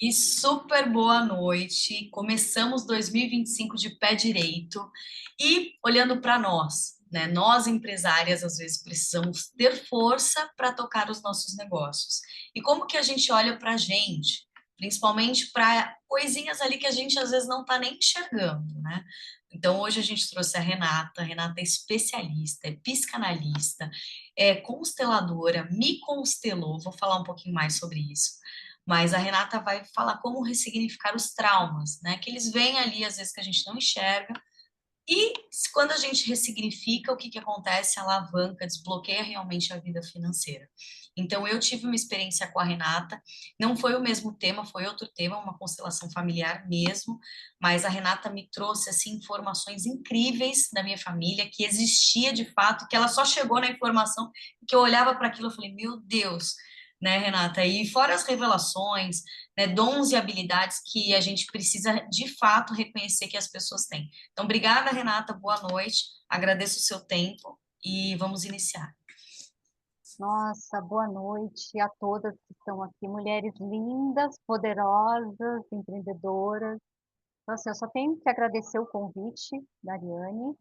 E super boa noite. Começamos 2025 de pé direito e olhando para nós, né? Nós empresárias às vezes precisamos ter força para tocar os nossos negócios. E como que a gente olha para a gente, principalmente para coisinhas ali que a gente às vezes não está nem enxergando, né? Então hoje a gente trouxe a Renata. A Renata é especialista, é psicanalista, é consteladora, me constelou. Vou falar um pouquinho mais sobre isso, mas a Renata vai falar como ressignificar os traumas, né? Que eles vêm ali, às vezes, que a gente não enxerga. E quando a gente ressignifica, o que que acontece? Alavanca, desbloqueia realmente a vida financeira. Então, eu tive uma experiência com a Renata, não foi o mesmo tema, foi outro tema, uma constelação familiar mesmo, mas a Renata me trouxe, assim, informações incríveis da minha família, que existia de fato, que ela só chegou na informação, que eu olhava para aquilo e falei, meu Deus, né, Renata? E fora as revelações, né, dons e habilidades que a gente precisa, de fato, reconhecer que as pessoas têm. Então, obrigada, Renata, boa noite. Agradeço o seu tempo e vamos iniciar. Nossa, boa noite a todas que estão aqui, mulheres lindas, poderosas, empreendedoras. Então, assim, eu só tenho que agradecer o convite da Ariane,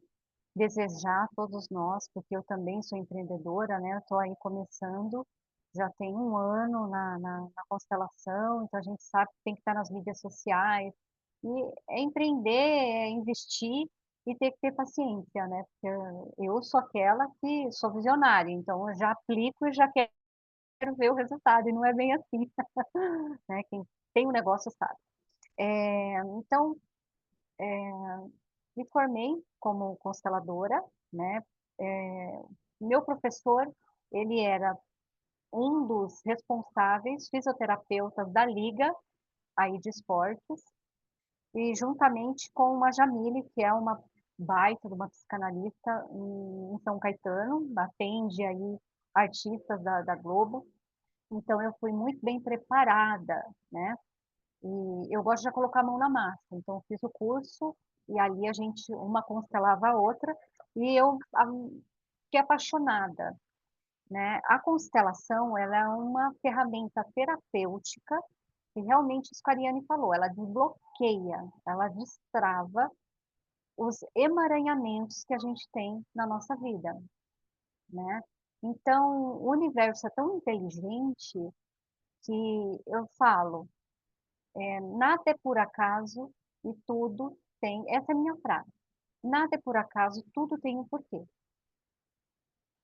desejar a todos nós, porque eu também sou empreendedora, né? Eu estou aí começando, já tem um ano na constelação, então a gente sabe que tem que estar nas mídias sociais. E é empreender, é investir e ter que ter paciência, né? Porque eu sou aquela que sou visionária, então eu já aplico e já quero ver o resultado, e não é bem assim, né? Quem tem um negócio sabe. Então, me formei como consteladora, né? Meu professor, ele era um dos responsáveis, fisioterapeutas da Liga aí de esportes, e juntamente com uma Jamile, que é uma baita de uma psicanalista em São Caetano, atende aí artistas da Globo. Então, eu fui muito bem preparada, né? E eu gosto de colocar a mão na massa. Então, eu fiz o curso e ali a gente, uma constelava a outra, e eu fiquei apaixonada, né? A constelação, ela é uma ferramenta terapêutica, e realmente isso que a Ariane falou, ela desbloqueia, ela destrava os emaranhamentos que a gente tem na nossa vida, né? Então, o universo é tão inteligente que eu falo, nada é por acaso e tudo tem. Essa é a minha frase. Nada é por acaso, tudo tem um porquê.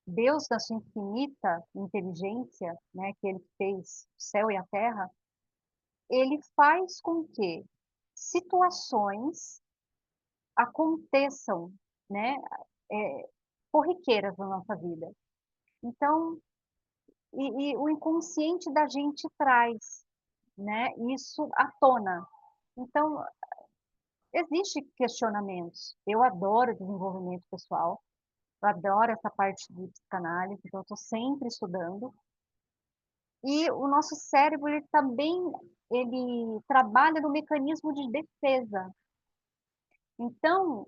Deus, na sua infinita inteligência, né, que ele fez o céu e a terra, ele faz com que situações aconteçam, né, é, corriqueiras na nossa vida. Então, e o inconsciente da gente traz, né, isso à tona. Então, existe questionamentos. Eu adoro desenvolvimento pessoal, eu adoro essa parte de psicanálise, então eu estou sempre estudando. E o nosso cérebro, ele também, ele trabalha no mecanismo de defesa. Então,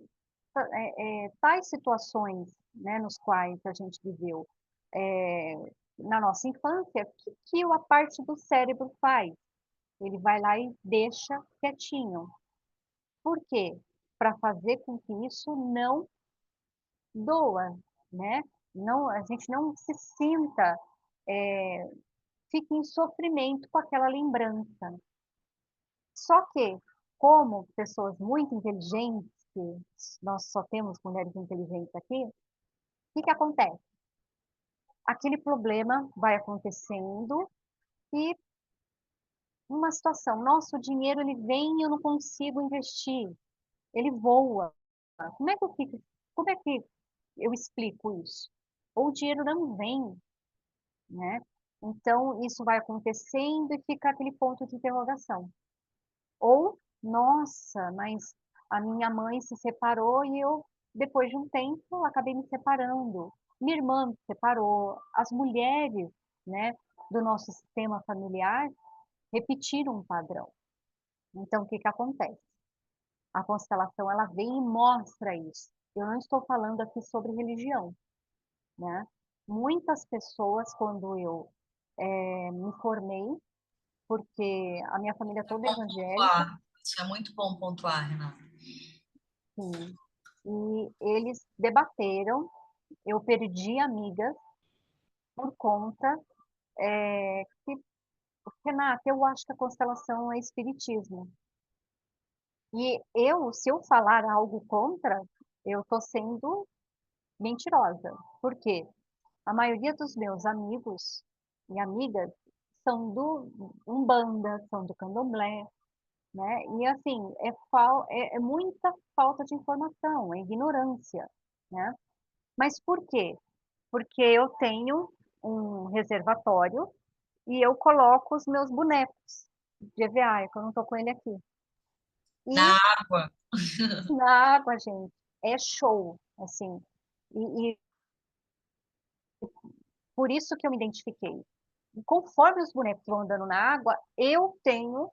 tais situações, né, nos quais a gente viveu é, na nossa infância, o que a parte do cérebro faz? Ele vai lá e deixa quietinho. Por quê? Para fazer com que isso não doa, né? Não, a gente não se sinta, é, fique em sofrimento com aquela lembrança. Só que, como pessoas muito inteligentes, que nós só temos mulheres inteligentes aqui, o que acontece? Aquele problema vai acontecendo e uma situação, nossa, o dinheiro ele vem e eu não consigo investir, ele voa. Como é que eu fico, como é que eu explico isso? Ou o dinheiro não vem, né? Então, isso vai acontecendo e fica aquele ponto de interrogação. Ou, nossa, mas a minha mãe se separou e eu, depois de um tempo, acabei me separando. Minha irmã me separou. As mulheres, né, do nosso sistema familiar repetiram um padrão. Então, o que acontece? A constelação, ela vem e mostra isso. Eu não estou falando aqui sobre religião, né? Muitas pessoas, quando eu me formei, porque a minha família toda é Bom evangélica, pontuar. Isso é muito bom pontuar, Renata. sim, e eles debateram, eu perdi amigas por conta que, Renata, eu acho que a constelação é espiritismo. E eu, se eu falar algo contra, eu estou sendo mentirosa. Por quê? A maioria dos meus amigos e amigas são do Umbanda, são do Candomblé, né? E assim, é muita falta de informação, é ignorância, né? Mas por quê? Porque eu tenho um reservatório e eu coloco os meus bonecos de EVA, que eu não estou com ele aqui. Na E água. na água, gente, é show, assim. E por isso que eu me identifiquei. E conforme os bonecos vão andando na água, eu tenho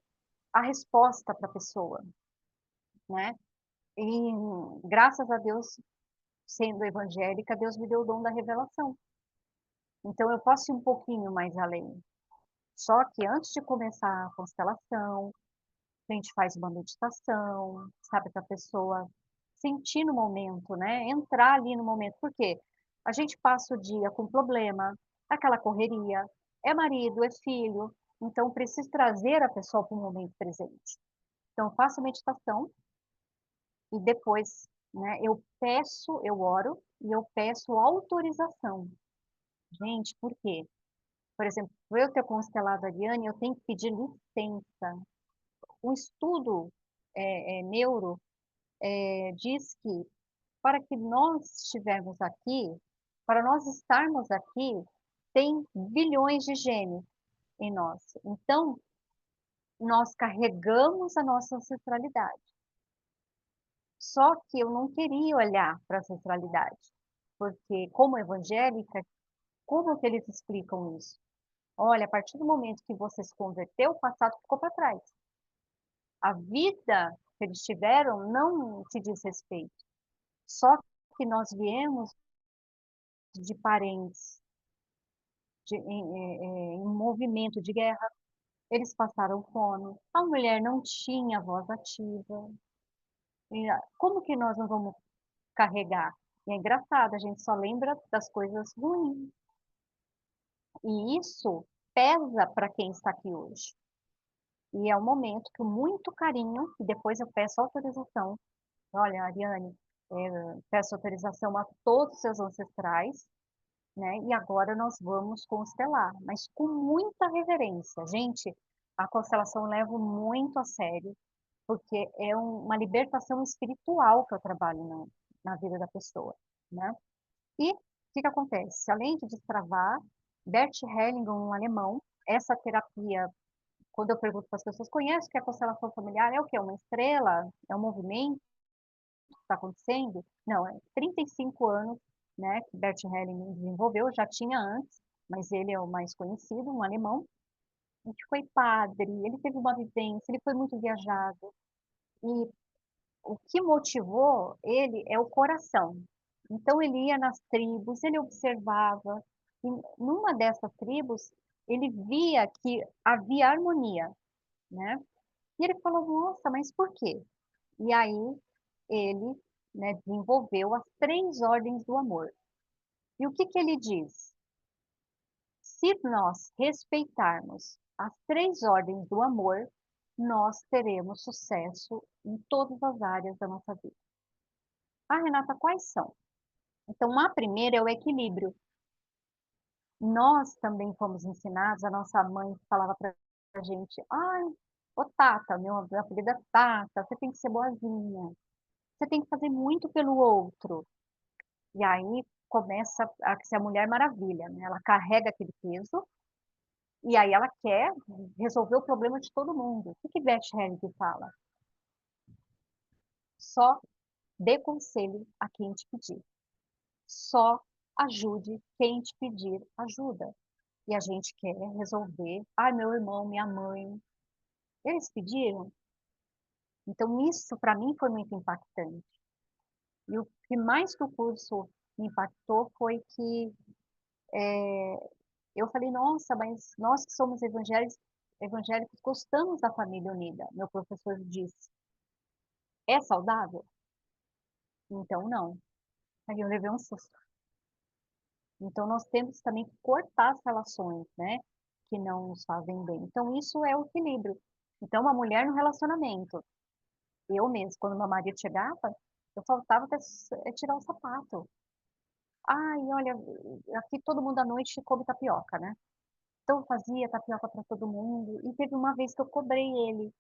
a resposta para a pessoa, né? E graças a Deus, sendo evangélica, Deus me deu o dom da revelação. Então eu posso ir um pouquinho mais além. Só que antes de começar a constelação, a gente faz uma meditação, sabe, para a pessoa sentir no momento, né? Entrar ali no momento. Por quê? A gente passa o dia com problema, aquela correria, é marido, é filho, então preciso trazer a pessoa para o momento presente. Então, eu faço meditação e depois, né, eu oro e eu peço autorização. Gente, por quê? Por exemplo, eu ter constelado a Ariane, eu tenho que pedir licença. O estudo neuro diz que para que nós estivermos aqui, para nós estarmos aqui, tem bilhões de genes em nós. Então, nós carregamos a nossa ancestralidade. Só que eu não queria olhar para a ancestralidade, porque como evangélica, como que eles explicam isso? Olha, a partir do momento que você se converteu, o passado ficou para trás. A vida que eles tiveram não se diz respeito. Só que nós viemos de parentes em movimento de guerra, eles passaram fome, a mulher não tinha voz ativa. Como que nós não vamos carregar? E é engraçado, a gente só lembra das coisas ruins. E isso pesa para quem está aqui hoje. E é um momento que, com muito carinho, e depois eu peço autorização. Olha, Ariane, peço autorização a todos os seus ancestrais, né? E agora nós vamos constelar, mas com muita reverência. Gente, a constelação eu levo muito a sério, porque é uma libertação espiritual que eu trabalho na vida da pessoa, né? E o que acontece? Além de destravar, Bert Hellinger, um alemão, essa terapia, quando eu pergunto para as pessoas, conhece o que é constelação familiar? É o que? É uma estrela? É um movimento que está acontecendo? Não, é 35 anos, né, que Bert Hellinger desenvolveu, já tinha antes, mas ele é o mais conhecido, um alemão, ele foi padre, ele teve uma vivência, ele foi muito viajado, e o que motivou ele é o coração. Então ele ia nas tribos, ele observava, e numa dessas tribos ele via que havia harmonia, né? E ele falou, nossa, mas por quê? E aí ele, né, desenvolveu as 3 ordens do amor. E o que que ele diz? Se nós respeitarmos as 3 ordens do amor, nós teremos sucesso em todas as áreas da nossa vida. Ah, Renata, quais são? Então, a primeira é o equilíbrio. Nós também fomos ensinados, a nossa mãe falava para a gente, ai, ô Tata, meu apelido é Tata, você tem que ser boazinha, você tem que fazer muito pelo outro. E aí começa a ser a Mulher Maravilha, né? Ela carrega aquele peso e aí ela quer resolver o problema de todo mundo. O que Beth Hellinger fala? Só dê conselho a quem te pedir. Só ajude quem te pedir ajuda. E a gente quer resolver. Ai, meu irmão, minha mãe. Eles pediram? Então, isso para mim foi muito impactante. E o que mais que o curso me impactou foi que eu falei, nossa, mas nós que somos evangélicos, evangélicos gostamos da família unida. Meu professor disse: "É saudável?" Então não. Aí eu levei um susto. Então nós temos também que cortar as relações, né, que não nos fazem bem. Então isso é o equilíbrio. Então uma mulher no relacionamento, eu mesmo, quando meu marido chegava, eu faltava até tirar o sapato. "Ai, olha, aqui todo mundo à noite come tapioca, né". Então eu fazia tapioca para todo mundo, e teve uma vez que eu cobrei ele,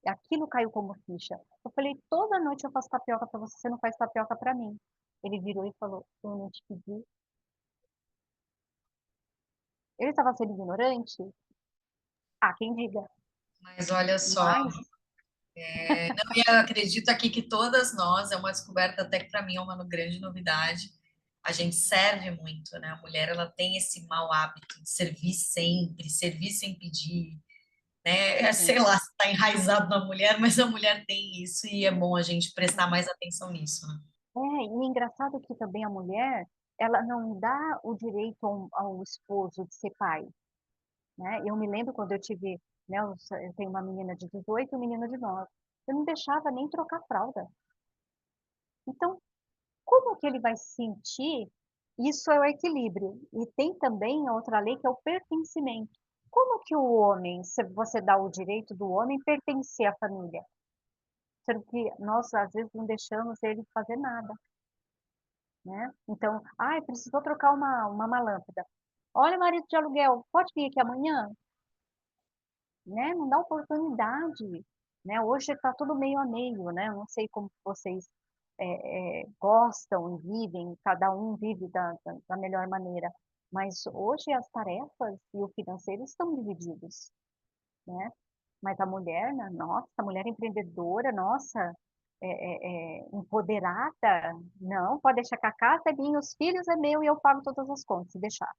aquilo caiu como ficha. Eu falei: "Toda noite eu faço tapioca para você, você não faz tapioca para mim". Ele virou e falou: "Eu não te pedi". Ele estava sendo ignorante? Ah, quem diga. Mas olha só, Mas não, e eu acredito aqui que todas nós, é uma descoberta até que para mim é uma grande novidade, a gente serve muito, né? A mulher, ela tem esse mau hábito de servir sempre, servir sem pedir, né? sim. Sei lá se está enraizado na mulher, mas a mulher tem isso e é bom a gente prestar mais atenção nisso, né? E é engraçado que também a mulher, ela não dá o direito ao esposo de ser pai, né. Eu me lembro quando eu tive, né, eu tenho uma menina de 18 e um menino de 9, eu não deixava nem trocar fralda. Então, como que ele vai se sentir? Isso é o equilíbrio. E tem também a outra lei que é o pertencimento. Como que o homem, se você dá o direito do homem pertencer à família, sendo que nós às vezes não deixamos ele fazer nada, né. Então: "Ai, precisou trocar uma lâmpada. Olha, marido de aluguel, pode vir aqui amanhã?", né, não dá oportunidade, né. Hoje está tudo meio a meio, né, eu não sei como vocês, gostam e vivem, cada um vive da melhor maneira, mas hoje as tarefas e o financeiro estão divididos, né. Mas a mulher, né, nossa, a mulher empreendedora, nossa, empoderada, não, pode deixar que a casa é minha, os filhos é meu e eu pago todas as contas, se deixar.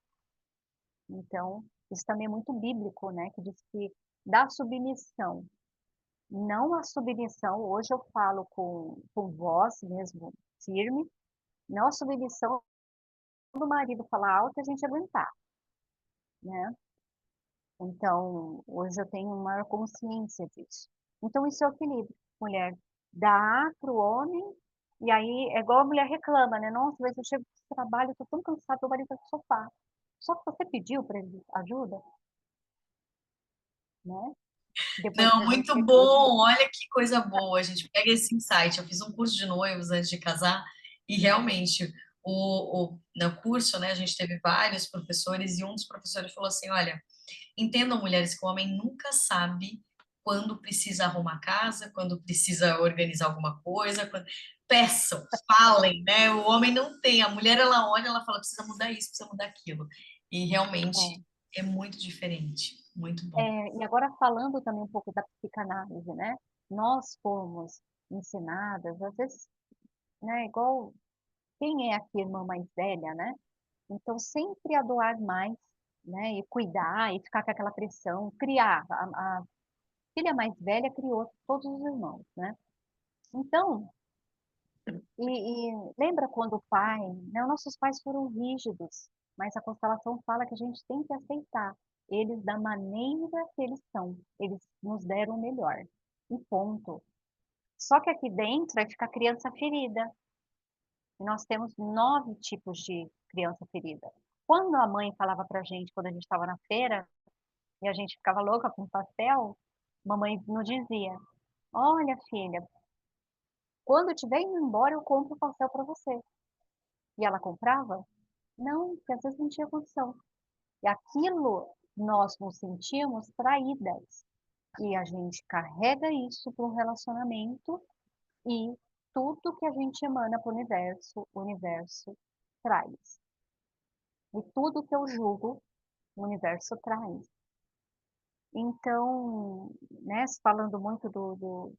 Então, isso também é muito bíblico, né, que diz que da submissão, não a submissão, hoje eu falo com voz mesmo firme, não a submissão do marido falar alto e a gente aguentar, né. Então, hoje eu tenho maior consciência disso. Então isso é o equilíbrio, mulher dá para o homem, e aí é igual a mulher reclama, né: "Nossa, mas eu chego do trabalho, eu tô tão cansada, meu marido tá no sofá". Só que você pediu para ele ajuda, né, depois que Não, a gente muito reflete. bom. Olha que coisa boa. A gente pega esse insight. Eu fiz um curso de noivos antes de casar e realmente no curso, né, a gente teve vários professores e um dos professores falou assim: olha, entendam, mulheres, que o homem nunca sabe quando precisa arrumar casa, quando precisa organizar alguma coisa. Peçam, falem, né? O homem não tem. A mulher, ela olha, ela fala, precisa mudar isso, precisa mudar aquilo. E realmente É. é muito diferente. Muito bom. E agora falando também um pouco da psicanálise, né, nós fomos ensinadas, às vezes, né, igual quem é aqui a irmã mais velha, né, então sempre a doar mais, né, e cuidar e ficar com aquela pressão, criar, a filha mais velha criou todos os irmãos, né. Então, lembra quando o pai, né, os nossos pais foram rígidos, mas a constelação fala que a gente tem que aceitar eles da maneira que eles são, eles nos deram o melhor, e ponto. Só que aqui dentro vai ficar criança ferida, e nós temos 9 tipos de criança ferida. Quando a mãe falava pra gente, quando a gente estava na feira, e a gente ficava louca com pastel, mamãe nos dizia: "Olha filha, quando eu estiver indo embora eu compro o pastel para você". E ela comprava? Não, porque às vezes não tinha condição. E aquilo nós nos sentíamos traídas. E a gente carrega isso para um relacionamento e tudo que a gente emana para o universo traz. E tudo que eu julgo, o universo traz. Então, né, falando muito do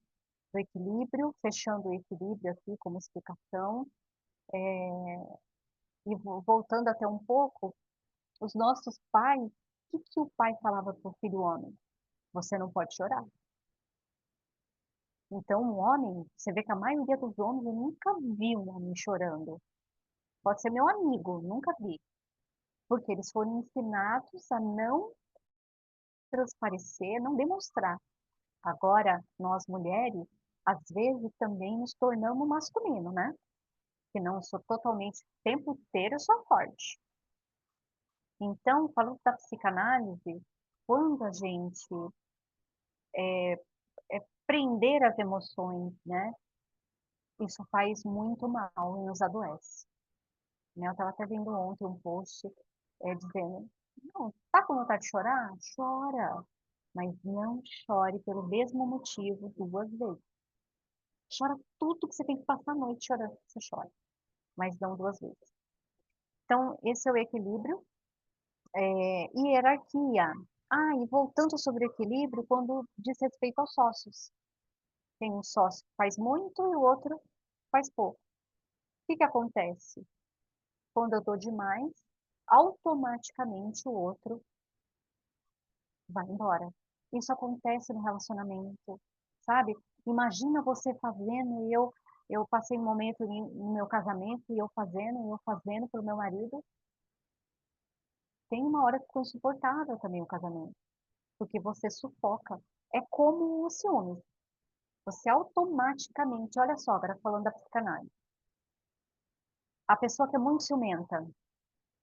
equilíbrio, fechando o equilíbrio aqui como explicação, e voltando até um pouco, os nossos pais, o que que o pai falava para o filho homem? Você não pode chorar. Então, um homem, você vê que a maioria dos homens, eu nunca vi um homem chorando. Pode ser meu amigo, nunca vi. Porque eles foram ensinados a não transparecer, não demonstrar. Agora, nós mulheres, às vezes também nos tornamos masculino, né? Que não eu sou totalmente, o tempo inteiro eu sou forte. Então, falando da psicanálise, quando a gente prender as emoções, né? Isso faz muito mal e nos adoece. Né? Eu estava até vendo ontem um post dizendo, não, tá com vontade de chorar? Chora, mas não chore pelo mesmo motivo 2 vezes. Chora tudo que você tem que passar a noite chorando, você chora, mas não 2 vezes. Então, esse é o equilíbrio. E hierarquia. E voltando sobre o equilíbrio, quando diz respeito aos sócios. Tem um sócio que faz muito e o outro faz pouco. O que acontece? Quando eu dou demais, automaticamente o outro vai embora. Isso acontece no relacionamento, sabe? Imagina você fazendo e eu passei um momento no meu casamento e eu fazendo para o meu marido. Tem uma hora que ficou insuportável também o casamento, porque você sufoca. É como o ciúme. Você automaticamente, olha só, agora falando da psicanálise, a pessoa que é muito ciumenta,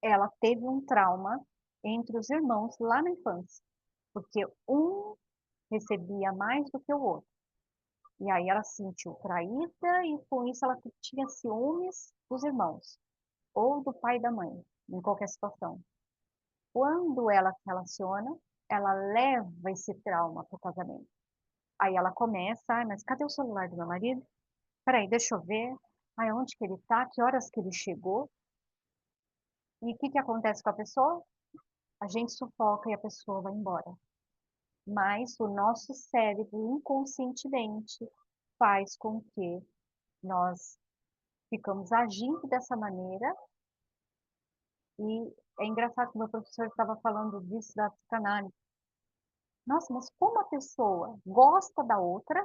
ela teve um trauma entre os irmãos lá na infância, porque um recebia mais do que o outro. E aí ela se sentiu traída e com isso ela tinha ciúmes dos irmãos, ou do pai e da mãe, em qualquer situação. Quando ela se relaciona, ela leva esse trauma para o casamento. Aí ela começa, mas cadê o celular do meu marido? Peraí, deixa eu ver. Onde que ele está? Que horas que ele chegou? E o que acontece com a pessoa? A gente sufoca e a pessoa vai embora. Mas o nosso cérebro, inconscientemente, faz com que nós ficamos agindo dessa maneira. E é engraçado que o meu professor estava falando disso da psicanálise. Nossa, mas como a pessoa gosta da outra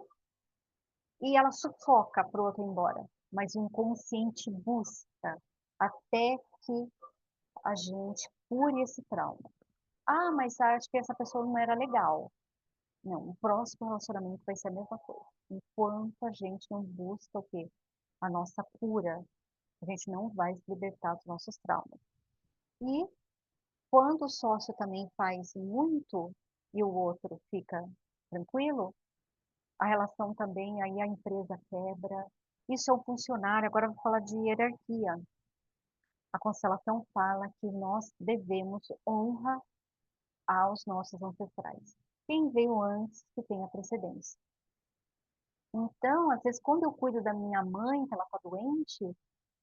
e ela sufoca para o outro ir embora, mas o inconsciente busca até que a gente cure esse trauma. Mas acho que essa pessoa não era legal. Não, o próximo relacionamento vai ser a mesma coisa. Enquanto a gente não busca o quê? A nossa cura, a gente não vai se libertar dos nossos traumas. E quando o sócio também faz muito e o outro fica tranquilo, a relação também, aí a empresa quebra. Isso é o funcionário, agora eu vou falar de hierarquia. A constelação fala que nós devemos honra aos nossos ancestrais. Quem veio antes que tenha precedência. Então, às vezes, quando eu cuido da minha mãe, que ela está doente,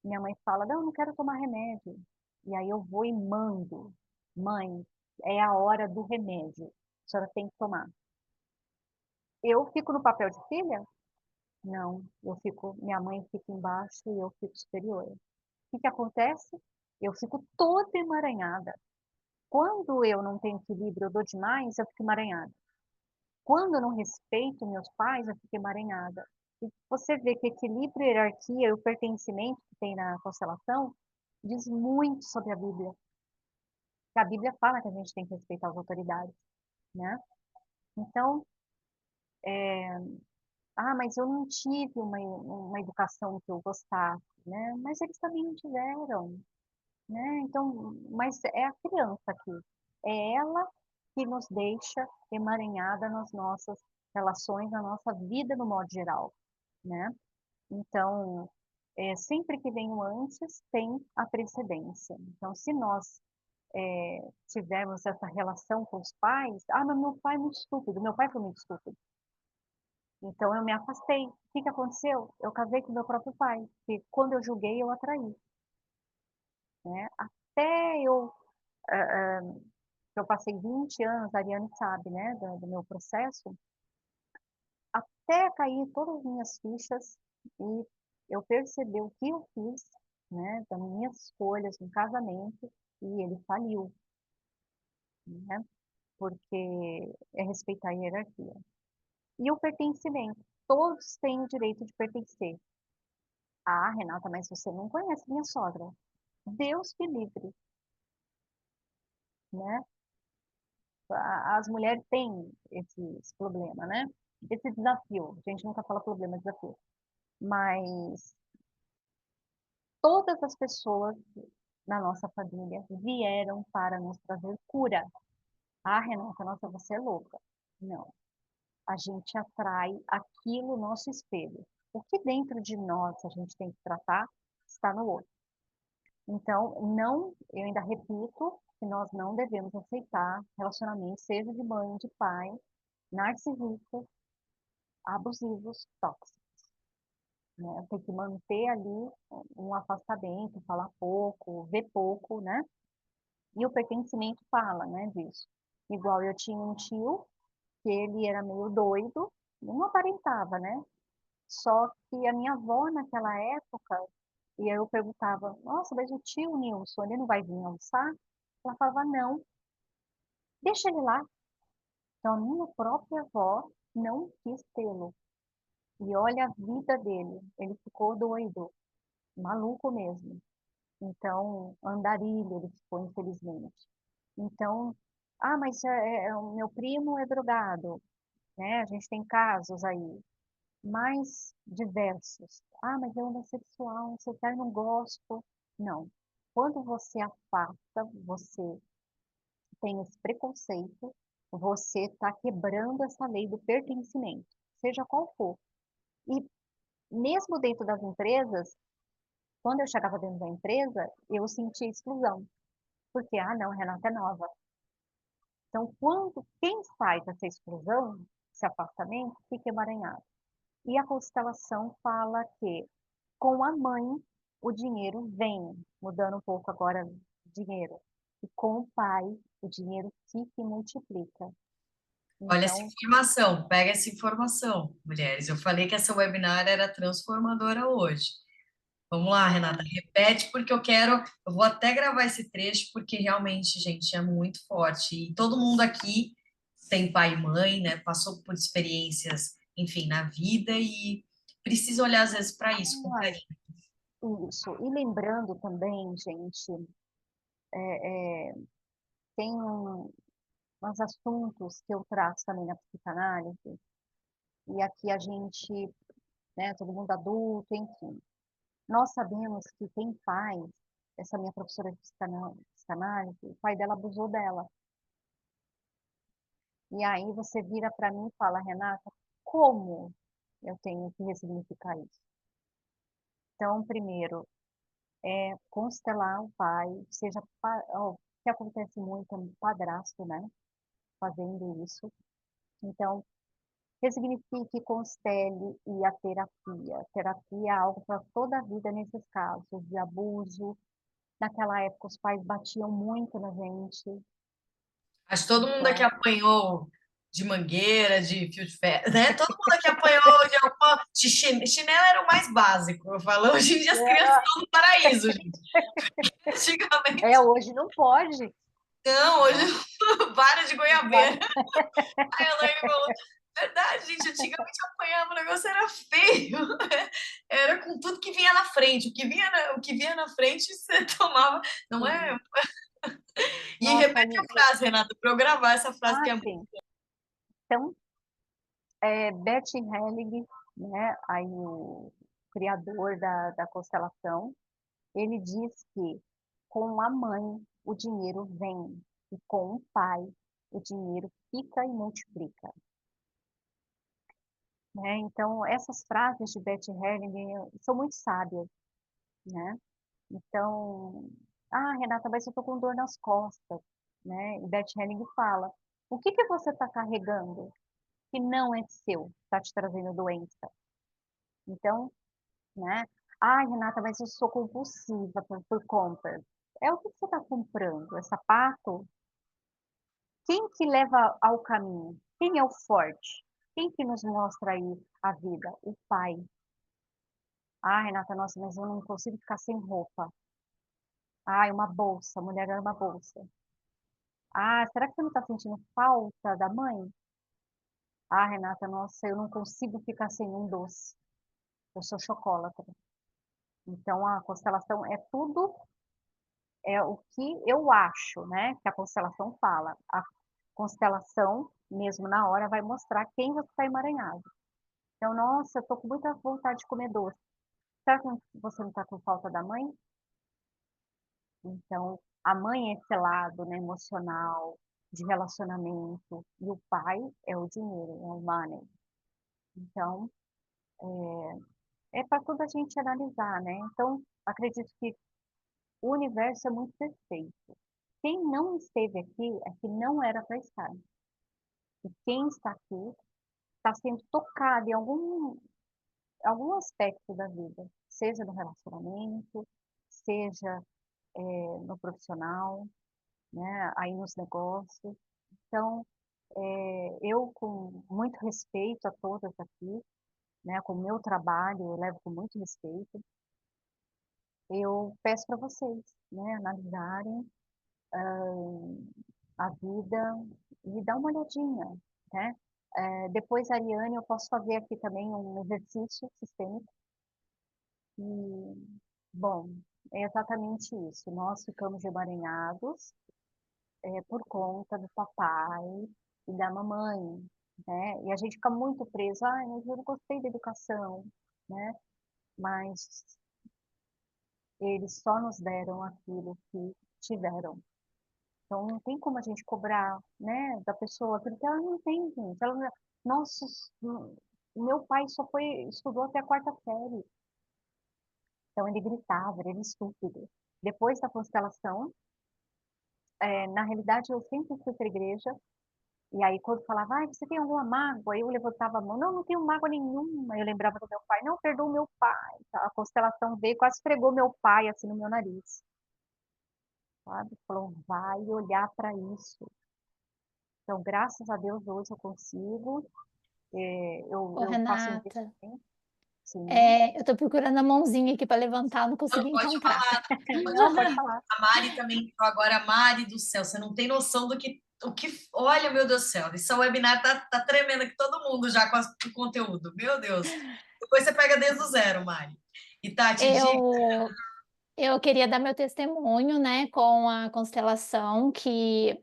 minha mãe fala, não, eu não quero tomar remédio. E aí eu vou e mando. Mãe, é a hora do remédio. A senhora tem que tomar. Eu fico no papel de filha? Não, minha mãe fica embaixo e eu fico superior. O que acontece? Eu fico toda emaranhada. Quando eu não tenho equilíbrio, eu dou demais, eu fico emaranhada. Quando eu não respeito meus pais, eu fico emaranhada. E você vê que equilíbrio, hierarquia e o pertencimento que tem na constelação diz muito sobre a Bíblia. A Bíblia fala que a gente tem que respeitar as autoridades, né? Então, mas eu não tive uma educação que eu gostasse, né? Mas eles também não tiveram, né? Então, mas é a criança aqui, é ela que nos deixa emaranhada nas nossas relações, na nossa vida no modo geral, né? Então, sempre que vem o antes, tem a precedência. Então, se nós tivermos essa relação com os pais, mas meu pai é muito estúpido, meu pai foi muito estúpido. Então, eu me afastei. O que aconteceu? Eu casei com meu próprio pai, porque quando eu julguei, eu atraí. Né? Até eu passei 20 anos, a Ariane sabe, né, do meu processo, até cair todas as minhas fichas e eu percebi o que eu fiz, né, das minhas escolhas no casamento e ele faliu, né, porque é respeitar a hierarquia. E o pertencimento, todos têm o direito de pertencer. Renata, mas você não conhece minha sogra. Deus me livre, né? As mulheres têm esse problema, né? Esse desafio. A gente nunca fala problema, é desafio. Mas todas as pessoas na nossa família vieram para nos trazer cura. Ah, Renata, nossa, você é louca. Não. A gente atrai aquilo no nosso espelho. O que dentro de nós a gente tem que tratar está no outro. Então, não, eu ainda repito que nós não devemos aceitar relacionamentos, seja de mãe, de pai, narcisistas, abusivos, tóxicos. Né? Tem que manter ali um afastamento, falar pouco, ver pouco, né? E o pertencimento fala, né, disso. Igual eu tinha um tio que ele era meio doido, não aparentava, né? Só que a minha avó naquela época, e aí eu perguntava, nossa, mas o tio Nilson, ele não vai vir almoçar? Ela falava, não, deixa ele lá. Então a minha própria avó não quis tê-lo. E olha a vida dele, ele ficou doido, maluco mesmo. Então, andarilho ele ficou, infelizmente. Então, ah, mas o meu primo é drogado, né? A gente tem casos aí mais diversos. Ah, mas é homossexual, você quer, não gosto. Não. Quando você afasta, você tem esse preconceito, você está quebrando essa lei do pertencimento, seja qual for. E mesmo dentro das empresas, quando eu chegava dentro da empresa, eu sentia exclusão. Porque, ah, não, Renata é nova. Então, quem faz essa exclusão, esse afastamento, fica emaranhado. E a constelação fala que com a mãe o dinheiro vem, mudando um pouco agora dinheiro. E com o pai o dinheiro fica e multiplica. Olha essa Então, informação, pega essa informação, mulheres. Eu falei que essa webinar era transformadora hoje. Vamos lá, Renata, repete, porque eu vou até gravar esse trecho, porque realmente, gente, é muito forte. E todo mundo aqui tem pai e mãe, né? Passou por experiências, enfim, na vida e precisa olhar às vezes para isso com ai, carinho. isso. E lembrando também, gente, tem uns assuntos que eu trato também na psicanálise, e aqui a gente, né, todo mundo adulto, enfim. Nós sabemos que tem pais, essa minha professora de psicanálise, o pai dela abusou dela. E aí você vira para mim e fala, Renata, como eu tenho que ressignificar isso? Então, primeiro, constelar o pai, seja, ó, que acontece muito, é um padrasto, né, fazendo isso. Então, ressignifique, constele e a terapia. Terapia é algo para toda a vida nesses casos de abuso. Naquela época, os pais batiam muito na gente. Acho que todo mundo aqui Então, apanhou de mangueira, de fio de ferro, né? Todo mundo aqui apanhou de alguma... Chinelo era o mais básico, eu falo. Hoje em dia as crianças estão no paraíso, gente. Antigamente, hoje não pode, não. Hoje, né? vara de Vai- goiabeira. Aí a Elaine falou, verdade, gente, antigamente eu apanhava, o negócio era feio. Era com tudo que vinha na frente. O que vinha na frente você tomava, não é? E Nossa, repete a frase, Renata, para eu gravar essa frase que é muito. sim. Então, Bert Helling, né, aí o criador da constelação, ele diz que com a mãe o dinheiro vem e com o pai o dinheiro fica e multiplica. Né? Então, essas frases de Bert Helling são muito sábias, né? Então, ah, Renata, mas eu estou com dor nas costas, né? E Bert Helling fala, o que que você está carregando que não é seu, está te trazendo doença? Então, né? Ai, Renata, mas eu sou compulsiva por compras. É o que você está comprando? É sapato? Quem que leva ao caminho? Quem é o forte? Quem que nos mostra aí a vida? O pai. Ah, Renata, nossa, mas eu não consigo ficar sem roupa. Ah, uma bolsa, a mulher era uma bolsa. Ah, será que você não está sentindo falta da mãe? Ah, Renata, nossa, eu não consigo ficar sem um doce. Eu sou chocolate. Então, a constelação é tudo, é o que eu acho, né? Que a constelação fala. A constelação, mesmo na hora, vai mostrar quem você está emaranhado. Então, nossa, eu tô com muita vontade de comer doce. Será que você não está com falta da mãe? Então, a mãe é esse lado, né, emocional, de relacionamento, e o pai é o dinheiro, é o money. Então, é para toda a gente analisar, né? Então, acredito que o universo é muito perfeito. Quem não esteve aqui é que não era para estar. E quem está aqui está sendo tocado em algum aspecto da vida, seja no relacionamento, seja no profissional, né, aí nos negócios. Então, eu com muito respeito a todas aqui, né, com o meu trabalho, eu levo com muito respeito, eu peço para vocês, né, analisarem a vida e dar uma olhadinha, né? Depois, Ariane, eu posso fazer aqui também um exercício sistêmico e, bom, é exatamente isso. Nós ficamos emaranhados por conta do papai e da mamãe, né? E a gente fica muito preso, mas eu não gostei da educação, né? Mas eles só nos deram aquilo que tiveram. Então não tem como a gente cobrar, né, da pessoa aquilo que ela não tem, gente. Ela, nossa, meu pai só estudou até a quarta série. Então ele gritava, ele era estúpido. Depois da constelação, na realidade eu sempre fui para a igreja. E aí, quando falava, você tem alguma mágoa? Eu levantava a mão, não, não tenho mágoa nenhuma. Eu lembrava do meu pai, não, perdoa o meu pai. A constelação veio, quase esfregou meu pai assim no meu nariz, sabe? Falou, vai olhar para isso. Então, graças a Deus, hoje eu consigo. Ô, Eu faço Renata, investimento, sim. eu tô procurando a mãozinha aqui para levantar, não consegui Não, pode encontrar. falar, pode Não, pode falar. falar. A Mari também entrou agora. Mari do céu, você não tem noção olha, meu Deus do céu, esse webinar tá tremendo aqui, todo mundo já com o conteúdo, meu Deus. Depois você pega desde o zero, Mari. E Tati, diga. Eu, eu queria dar meu testemunho, né, com a constelação, que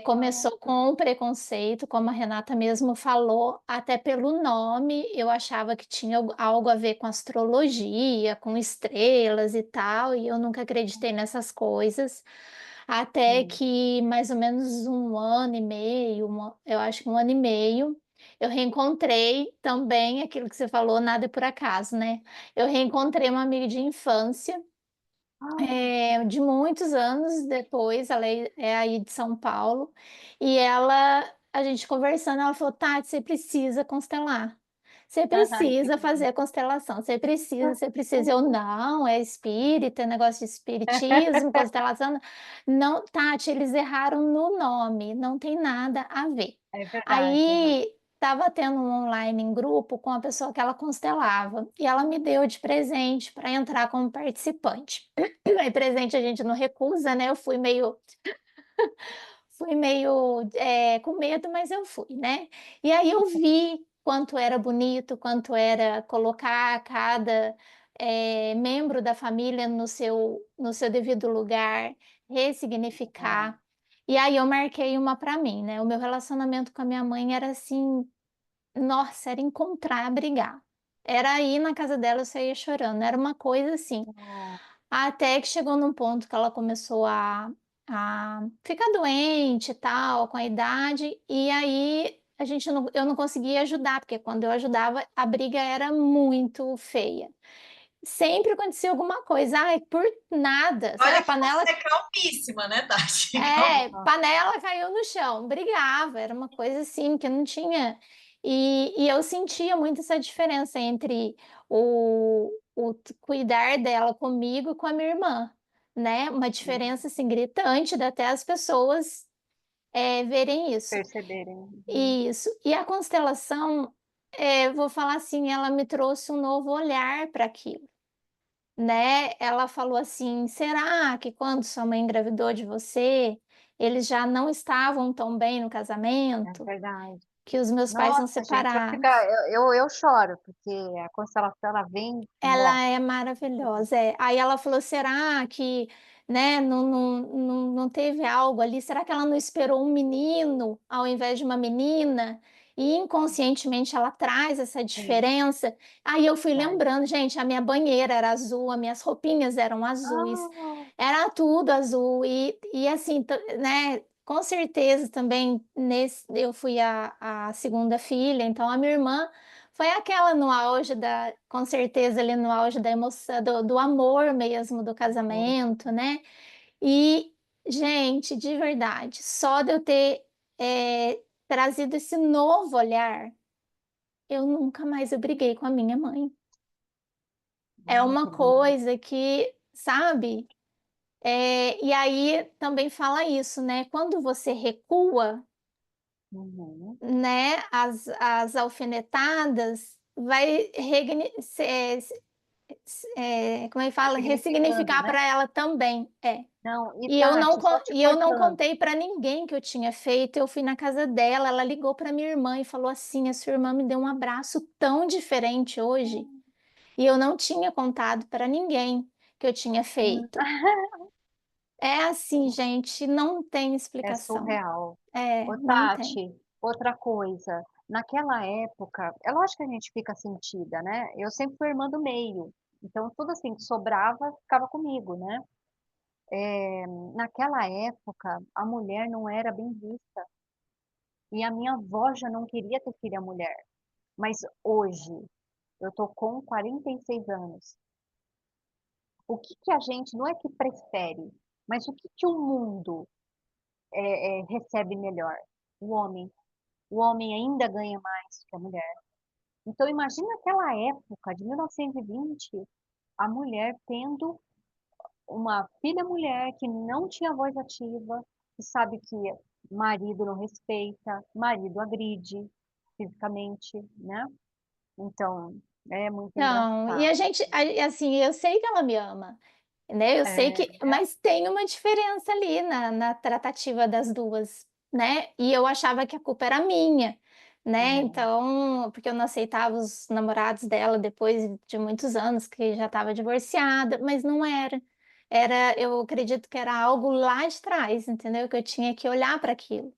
começou com o preconceito, como a Renata mesmo falou, até pelo nome, eu achava que tinha algo a ver com astrologia, com estrelas e tal, e eu nunca acreditei nessas coisas, até Sim. que mais ou menos um ano e meio, eu acho que um ano e meio, eu reencontrei também aquilo que você falou, nada é por acaso, né? Eu reencontrei uma amiga de infância, de muitos anos depois, ela é aí de São Paulo, e a gente conversando, ela falou, Tati, você precisa constelar. Você Ai, que precisa fazer a constelação, você precisa. Eu, não, é espírita, é negócio de espiritismo, constelação. Não, Tati, eles erraram no nome, não tem nada a ver. é verdade. Aí estava tendo um online em grupo com a pessoa que ela constelava, e ela me deu de presente para entrar como participante. Aí presente a gente não recusa, né? Eu fui meio com medo, mas eu fui, né? E aí eu vi quanto era bonito, quanto era colocar cada membro da família no seu devido lugar, Legal. ressignificar. E aí eu marquei uma para mim, né? O meu relacionamento com a minha mãe era assim, nossa, era encontrar, brigar. Era ir na casa dela, eu saía chorando. Era uma coisa assim. Oh, Até que chegou num ponto que ela começou a ficar doente e tal, com a idade, e aí eu não conseguia ajudar, porque quando eu ajudava, a briga era muito feia. Sempre acontecia alguma coisa, ai, por nada, sei lá, Olha que você é calmíssima, né, Tati? oh, panela caiu no chão, brigava, era uma coisa assim que não tinha. E eu sentia muito essa diferença entre o cuidar dela comigo e com a minha irmã, né? Uma diferença assim gritante, de até as pessoas verem isso. perceberem. Uhum. Isso. E a constelação, vou falar assim, ela me trouxe um novo olhar para aquilo, né? Ela falou assim: será que quando sua mãe engravidou de você, eles já não estavam tão bem no É casamento? verdade. Que os meus pais são Nossa, gente, separados. eu choro, porque a constelação ela vem, Ela nossa, é maravilhosa. É. Aí ela falou: será que né? Não teve algo ali. Será que ela não esperou um menino ao invés de uma menina? E inconscientemente ela traz essa Sim, diferença. Aí eu fui traz. lembrando, gente, a minha banheira era azul, as minhas roupinhas eram azuis, Ah, era tudo azul. E assim, né? Com certeza também eu fui a segunda filha, então a minha irmã foi aquela no auge com certeza ali no auge da emoção, do amor mesmo do amor. casamento, né? E, gente, de verdade, só de eu ter trazido esse novo olhar, eu nunca mais eu briguei com a minha mãe. É Ai, uma que bom. coisa que, sabe? E aí também fala isso, né? Quando você recua, Uhum. né, as alfinetadas, vai como é que fala? Significando, Ressignificar né? para ela também. Não, e E Tati, só te eu não cortando. contei para ninguém que eu tinha feito. Eu fui na casa dela, ela ligou para minha irmã e falou assim: a sua irmã me deu um abraço tão diferente hoje. E eu não tinha contado para ninguém que eu tinha Hum. feito. É assim, gente, não tem É explicação. surreal. Ô, Não tem. Tati, outra coisa. Naquela época, é lógico que a gente fica sentida, né? Eu sempre fui irmã do meio. Então, tudo assim que sobrava, ficava comigo, né? Naquela época, a mulher não era bem vista. E a minha avó já não queria ter filha mulher. Mas hoje, eu tô com 46 anos. O que que a gente, não é que prefere, mas o que que o mundo recebe melhor? O homem. O homem ainda ganha mais que a mulher. Então, imagina aquela época de 1920, a mulher tendo uma filha mulher que não tinha voz ativa, que sabe que marido não respeita, marido agride fisicamente, né? Então, é muito Não, e engraçado. assim, eu sei que ela me ama, né? Eu sei É, que, mas tem uma diferença ali na tratativa das duas, né? E eu achava que a culpa era minha, né? é, Então, porque eu não aceitava os namorados dela depois de muitos anos que já estava divorciada, mas não era. Eu acredito que era algo lá de trás, entendeu? Que eu tinha que olhar para aquilo.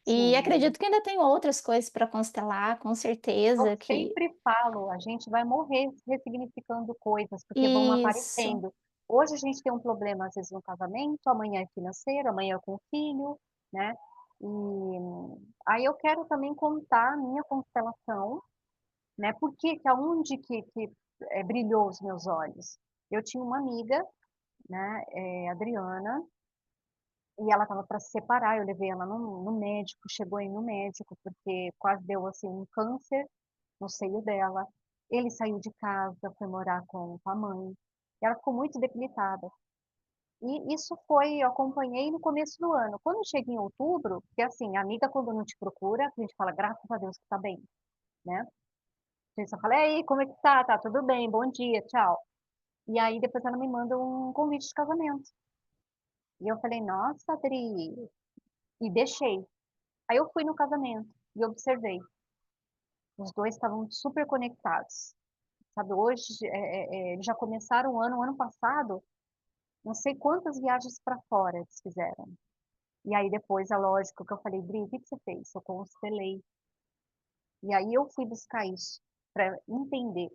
E sim. acredito que ainda tem outras coisas para constelar, com Eu certeza que sempre falo, a gente vai morrer ressignificando coisas, porque vão isso. aparecendo. Hoje a gente tem um problema, às vezes, no casamento, amanhã é financeiro, amanhã é com o filho, né? E aí eu quero também contar a minha constelação, né? Por que que aonde que brilhou os meus olhos? Eu tinha uma amiga, né, Adriana, e ela estava para se separar, eu levei ela no médico, chegou aí no médico, porque quase deu, assim, um câncer no seio dela. Ele saiu de casa, foi morar com a mãe. Ela ficou muito debilitada. E isso foi, eu acompanhei no começo do ano. Quando chega em outubro, que assim, a amiga quando não te procura, a gente fala, graças a Deus que tá bem, né? A gente só fala, e aí, como é que tá? Tá tudo bem, bom dia, tchau. E aí depois ela me manda um convite de casamento. E eu falei, nossa, Adri, e deixei. Aí eu fui no casamento e observei. Os dois estavam super conectados. Sabe, hoje, eles já começaram o ano passado, não sei quantas viagens para fora eles fizeram. E aí depois, é lógico que eu falei, Bri, o que que você fez? Eu constelei. E aí eu fui buscar isso, para entender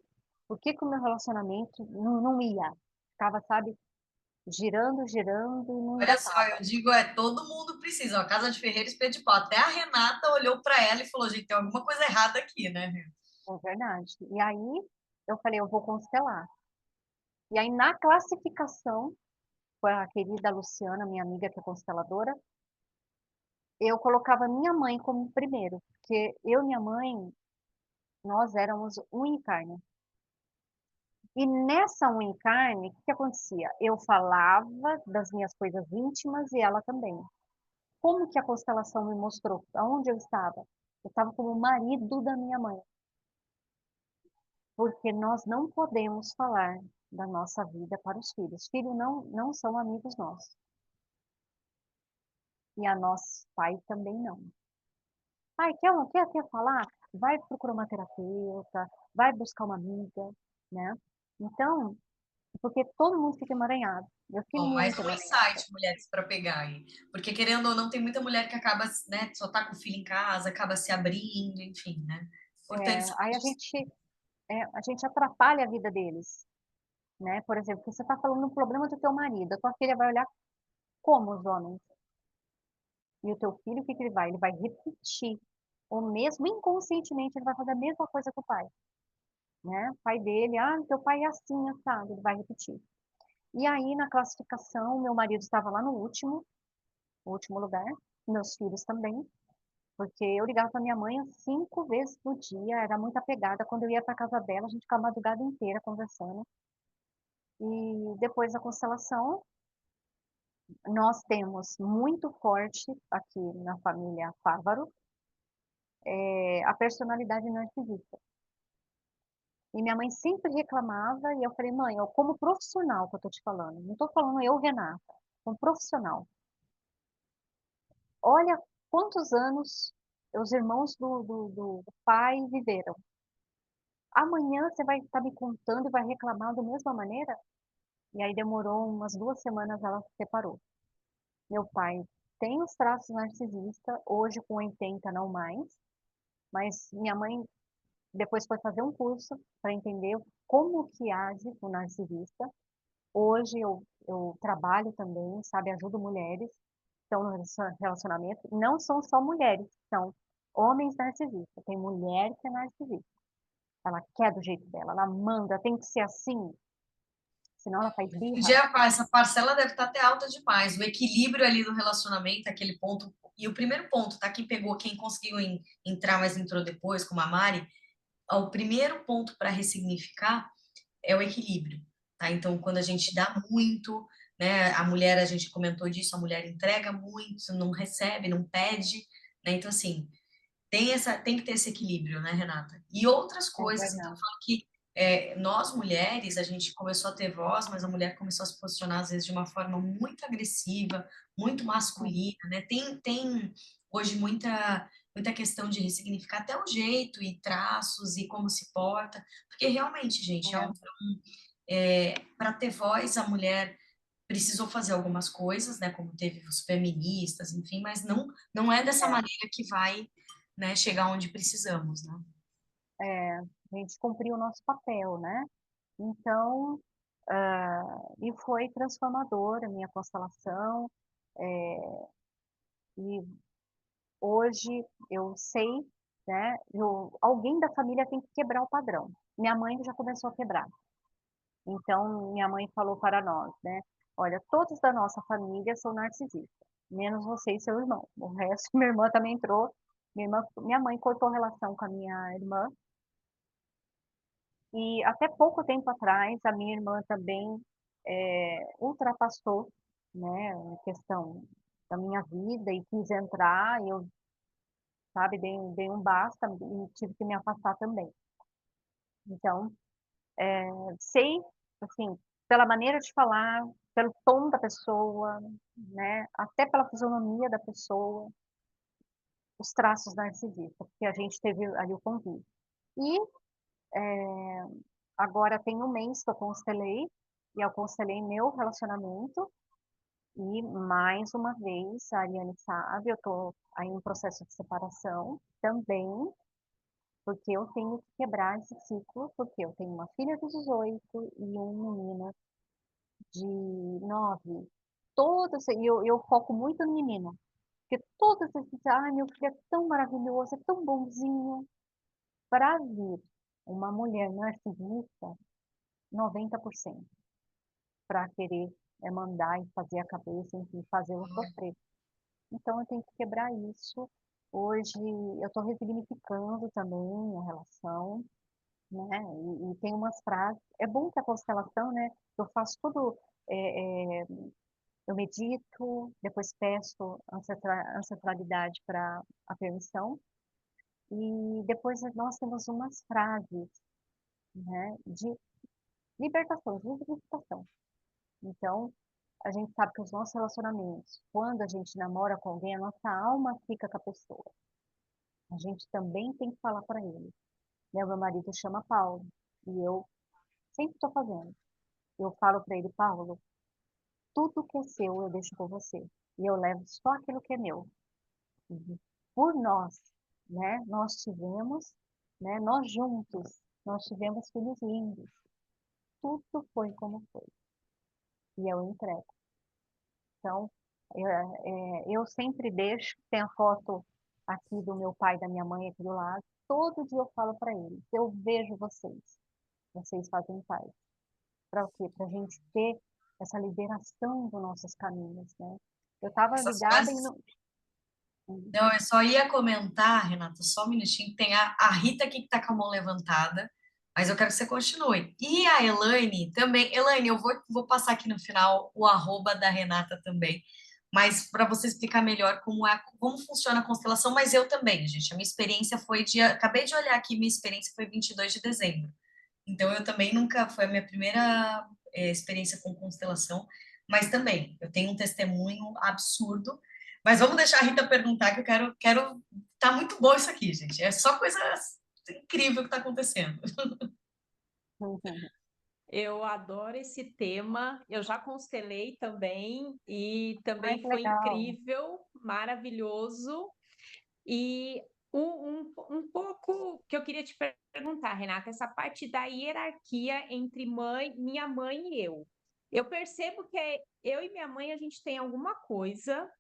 por que que o meu relacionamento não ia. Ficava, sabe, girando, girando e não Olha só, engatava. eu digo, todo mundo precisa. Ó, Casa de Ferreira, espeto de pau. Até a Renata olhou para ela e falou, gente, tem alguma coisa errada aqui, né? É verdade. E aí eu falei, eu vou constelar. E aí na classificação, foi a querida Luciana, minha amiga que é consteladora, eu colocava minha mãe como primeiro, porque eu e minha mãe, nós éramos unha e carne. E nessa unha e carne, o que que acontecia? Eu falava das minhas coisas íntimas e ela também. Como que a constelação me mostrou? Aonde eu estava? Eu estava como marido da minha mãe, porque nós não podemos falar da nossa vida para os filhos. Filhos não são amigos nossos. E a nossos pais também não. Ai, quer falar? Vai procurar uma terapeuta, vai buscar uma amiga, né? Então, porque todo mundo fica emaranhado. Eu fiquei Bom, mais muito um emocionada. insight, mulheres, para pegar aí. Porque, querendo ou não, tem muita mulher que acaba, né, só tá com o filho em casa, acaba se abrindo, enfim, né? Importante saber Aí disso. a gente atrapalha a vida deles, né? Por exemplo, você está falando um problema do teu marido, a tua filha vai olhar como os homens. E o teu filho, o que que ele vai? Ele vai repetir. Ou mesmo inconscientemente, ele vai fazer a mesma coisa que o pai, né? O pai dele, teu pai é assim, assado, ele vai repetir. E aí, na classificação, meu marido estava lá no último lugar, meus filhos também, porque eu ligava para minha mãe 5 vezes por dia, era muito apegada. Quando eu ia para casa dela, a gente ficava a madrugada inteira conversando. E depois da constelação, nós temos muito forte aqui na família Fávaro, a personalidade narcisista. E minha mãe sempre reclamava, e eu falei, mãe, como profissional que eu tô te falando, não tô falando eu, Renata, como profissional. Olha quantos anos os irmãos do pai viveram. Amanhã você vai estar me contando e vai reclamar da mesma maneira? E aí demorou umas 2 semanas, ela se separou. Meu pai tem os traços narcisistas, hoje com 80 não mais, mas minha mãe depois foi fazer um curso para entender como que age o narcisista. Hoje eu trabalho também, sabe, ajudo mulheres que estão no relacionamento. Não são só mulheres, são homens narcisistas. Tem mulher que é narcisista. Ela quer do jeito dela, ela manda, tem que ser assim, senão ela faz birra. Já essa parcela deve estar até alta demais. O equilíbrio ali do relacionamento, aquele ponto. E o primeiro ponto, tá? Quem pegou, quem conseguiu entrar, mas entrou depois, como a Mari, o primeiro ponto para ressignificar é o equilíbrio, tá? Então, quando a gente dá muito, né? A mulher, a gente comentou disso, a mulher entrega muito, não recebe, não pede, né? Então, assim, tem que ter esse equilíbrio, né, Renata? E outras É coisas. Então, eu verdade. falo que nós mulheres, a gente começou a ter voz, mas a mulher começou a se posicionar, às vezes, de uma forma muito agressiva, muito masculina, né? Tem hoje muita questão de ressignificar até o jeito e traços e como se porta, porque realmente, gente, É, para ter voz, a mulher precisou fazer algumas coisas, né, como teve os feministas, enfim, mas não é dessa é, maneira que vai, né, chegar onde precisamos, né? a gente cumpriu o nosso papel, né? Então, e foi transformador a minha constelação. E hoje eu sei, né? Alguém da família tem que quebrar o padrão. Minha mãe já começou a quebrar. Então, minha mãe falou para nós, né? Olha, todos da nossa família são narcisistas, menos você e seu irmão. O resto, minha irmã também entrou. Minha mãe cortou relação com a minha irmã. E até pouco tempo atrás, a minha irmã também ultrapassou, né, a questão da minha vida e quis entrar. E eu, sabe, dei um basta e tive que me afastar também. Então, sei, assim, pela maneira de falar, pelo tom da pessoa, né, até pela fisionomia da pessoa, os traços narcisistas, porque a gente teve ali o convívio. E agora tem um mês que eu constelei, e eu constelei meu relacionamento, e mais uma vez, a Ariane sabe, eu estou aí em processo de separação também, porque eu tenho que quebrar esse ciclo, porque eu tenho uma filha de 18 e um menino de 9. Todos, e eu foco muito no menino, porque todos esses, ai, meu filho é tão maravilhoso, é tão bonzinho. Para vir uma mulher narcisista, 90% para querer mandar e fazer a cabeça, enfim, fazer eu sofrer. Então eu tenho que quebrar isso. Hoje eu estou ressignificando também a relação, né? E tem umas frases. É bom que a constelação, né? Eu faço tudo. é, é, eu medito, depois peço ancestralidade para a permissão. E depois nós temos umas frases, né? De libertação, de libertação. Então, a gente sabe que os nossos relacionamentos, quando a gente namora com alguém, a nossa alma fica com a pessoa. A gente também tem que falar para ele. Né? O meu marido chama Paulo, e eu sempre estou fazendo. Eu falo para ele, Paulo, tudo que é seu eu deixo com você. E eu levo só aquilo que é meu. E por nós, né? Nós tivemos, né? Nós juntos, nós tivemos filhos lindos. Tudo foi como foi. E eu entrego. Então, eu sempre deixo, tem a foto aqui do meu pai e da minha mãe aqui do lado. Todo dia eu falo para eles, eu vejo vocês fazem parte. Para o quê? Para a gente ter essa liberação dos nossos caminhos, né? Eu estava Essas ligada frases. em... Não, eu só ia comentar, Renata, só um minutinho, tem a Rita aqui que está com a mão levantada, mas eu quero que você continue. E a Elaine também. Elaine, eu vou passar aqui no final o arroba da Renata também, mas para você explicar melhor como funciona a constelação, mas eu também, gente. A minha experiência foi acabei de olhar aqui, minha experiência foi 22 de dezembro. Então eu também nunca, foi a minha primeira experiência com constelação, mas também eu tenho um testemunho absurdo. Mas vamos deixar a Rita perguntar, que eu tá muito bom isso aqui, gente. É só coisa incrível que está acontecendo. Eu adoro esse tema, eu já constelei também e Ai, também que foi legal. incrível, maravilhoso. E um pouco que eu queria te perguntar, Renata, essa parte da hierarquia entre minha mãe e eu. Eu percebo que eu e minha mãe, a gente tem alguma coisa.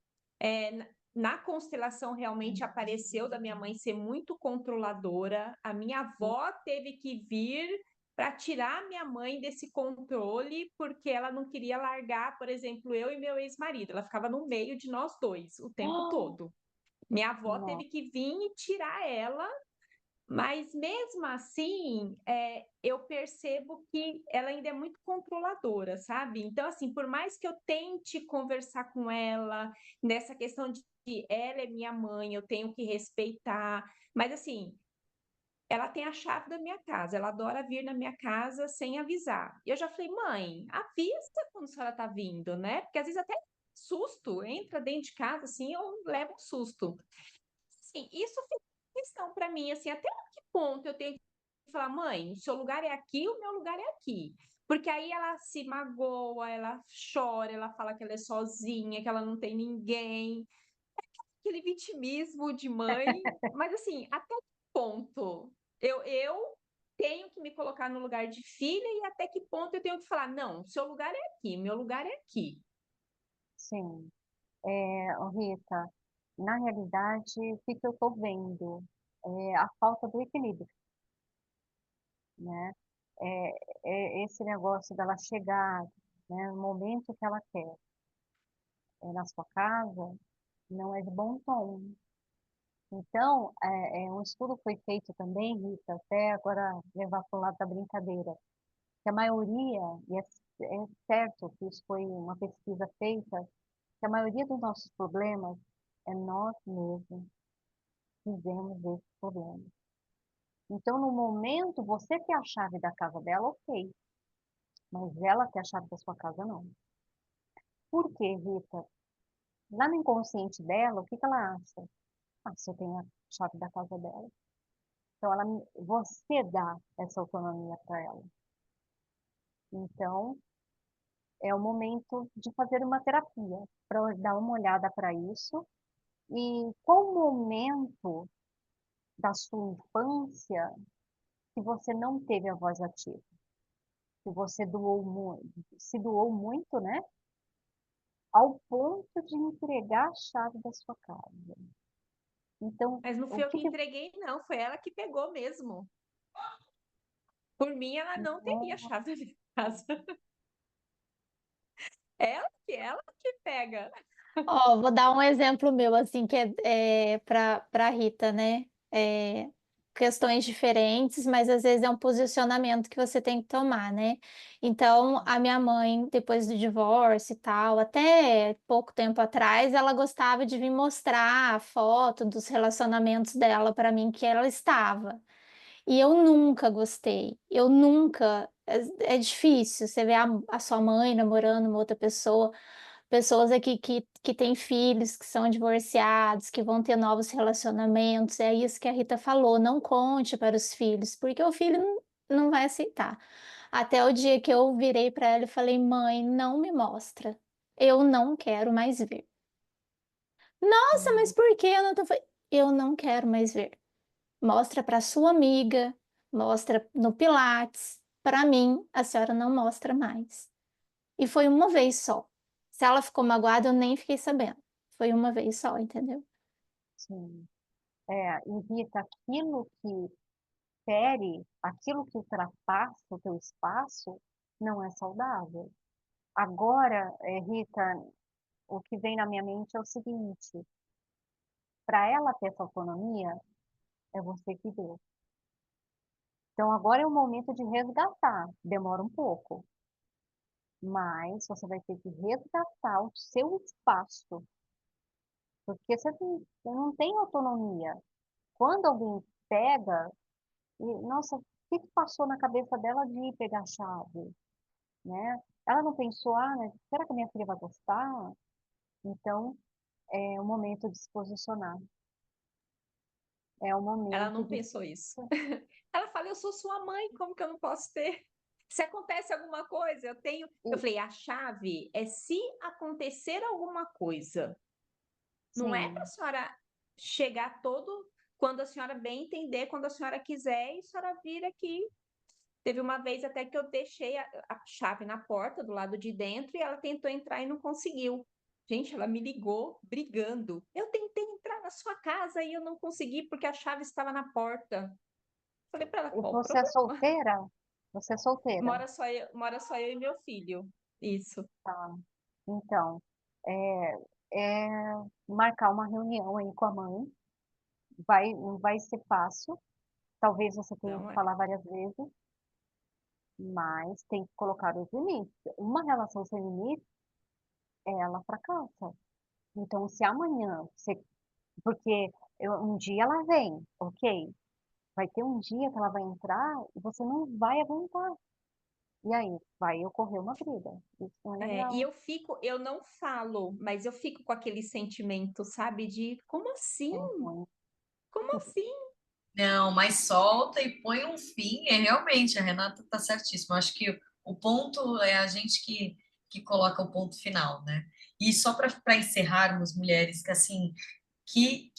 Na constelação realmente apareceu da minha mãe ser muito controladora. A minha avó teve que vir para tirar minha mãe desse controle, porque ela não queria largar, por exemplo, eu e meu ex-marido. Ela ficava no meio de nós dois o tempo Oh, todo. Minha avó nossa, teve que vir e tirar ela, mas mesmo assim, eu percebo que ela ainda é muito controladora, sabe? Então, assim, por mais que eu tente conversar com ela nessa questão de que ela é minha mãe, eu tenho que respeitar, mas assim, ela tem a chave da minha casa, ela adora vir na minha casa sem avisar. E eu já falei, mãe, avisa quando a senhora tá vindo, né? Porque às vezes até susto, entra dentro de casa assim, eu levo um susto. Sim, isso fica questão para mim, assim, até que ponto eu tenho que falar, mãe, o seu lugar é aqui, o meu lugar é aqui. Porque aí ela se magoa, ela chora, ela fala que ela é sozinha, que ela não tem ninguém. Aquele vitimismo de mãe. Mas assim, até que ponto eu tenho que me colocar no lugar de filha e até que ponto eu tenho que falar, não, seu lugar é aqui, meu lugar é aqui. sim. Ô, Rita, na realidade, o que que eu estou vendo? É a falta do equilíbrio, né? É esse negócio dela chegar, né, no momento que ela quer, na sua casa, não é de bom tom. Então, um estudo foi feito também, Rita, até agora levar para o lado da brincadeira, que a maioria, e é certo que isso foi uma pesquisa feita, que a maioria dos nossos problemas é nós mesmos que fizemos esse problema. Então, no momento, você tem a chave da casa dela, ok, mas ela tem a chave da sua casa, não. Por quê, Rita? Lá no inconsciente dela, o que que ela acha? Ah, você tem a chave da casa dela. Então, você dá essa autonomia para ela. Então, é o momento de fazer uma terapia, para dar uma olhada para isso. E qual momento da sua infância que você não teve a voz ativa? Que você se doou muito, né? Ao ponto de entregar a chave da sua casa. Então, Mas não o fui eu que que que... entreguei, não, foi ela que pegou mesmo. Por mim, ela não teria a chave da minha casa. Ela que pega. Ó, vou dar um exemplo meu, assim, que é para Rita, né? Questões diferentes, mas às vezes é um posicionamento que você tem que tomar, né? Então, a minha mãe, depois do divórcio e tal, até pouco tempo atrás, ela gostava de vir mostrar a foto dos relacionamentos dela para mim que ela estava. E eu nunca gostei, eu nunca. É difícil você ver a sua mãe namorando uma outra pessoa. Pessoas aqui que têm filhos, que são divorciados, que vão ter novos relacionamentos. É isso que a Rita falou, não conte para os filhos, porque o filho não vai aceitar. Até o dia que eu virei para ela e falei: mãe, não me mostra. eu não quero mais ver. Nossa, mas por que eu não tô eu não quero mais ver. Mostra para sua amiga, mostra no Pilates, para mim, a senhora não mostra mais. E foi uma vez só. Se ela ficou magoada, eu nem fiquei sabendo. Foi uma vez só, entendeu? Sim. E Rita, aquilo que fere, aquilo que ultrapassa o teu espaço, não é saudável. Agora, Rita, o que vem na minha mente é o seguinte: para ela ter essa autonomia, é você que deu. Então, agora é o momento de resgatar. Demora um pouco, mas você vai ter que resgatar o seu espaço, porque você não tem autonomia. Quando alguém pega, nossa, o que que passou na cabeça dela de ir pegar a chave, né? Ela não pensou, mas será que a minha filha vai gostar? Então, é o momento de se posicionar. É o Ela momento não de... pensou isso. Ela fala, eu sou sua mãe, como que eu não posso ter? Se acontece alguma coisa, eu tenho. Eu falei, a chave é se acontecer alguma coisa. Não é para a Sim, senhora chegar todo quando a senhora bem entender, quando a senhora quiser, e a senhora vir aqui. Teve uma vez até que eu deixei a chave na porta, do lado de dentro, e ela tentou entrar e não conseguiu. Gente, ela me ligou brigando. Eu tentei entrar na sua casa e eu não consegui porque a chave estava na porta. Falei para ela, e qual o você é problema? solteira? Você é solteira, Mora só eu e meu filho. Isso. tá? Então, é, é marcar uma reunião aí com a mãe. Não vai ser fácil. Talvez você tenha Não que é. falar várias vezes, mas tem que colocar os limites. Uma relação sem limites, ela fracassa. Então, se amanhã você... Porque um dia ela vem, ok? Vai ter um dia que ela vai entrar e você não vai aguentar. E aí, vai ocorrer uma briga. Isso não é É, e legal. eu não falo, mas eu fico com aquele sentimento, sabe, de como assim? É ruim. Como assim? Não, mas solta e põe um fim. É realmente, a Renata tá certíssima. Eu acho que o ponto é a gente que coloca o ponto final, né? E só para encerrarmos, mulheres, que assim, que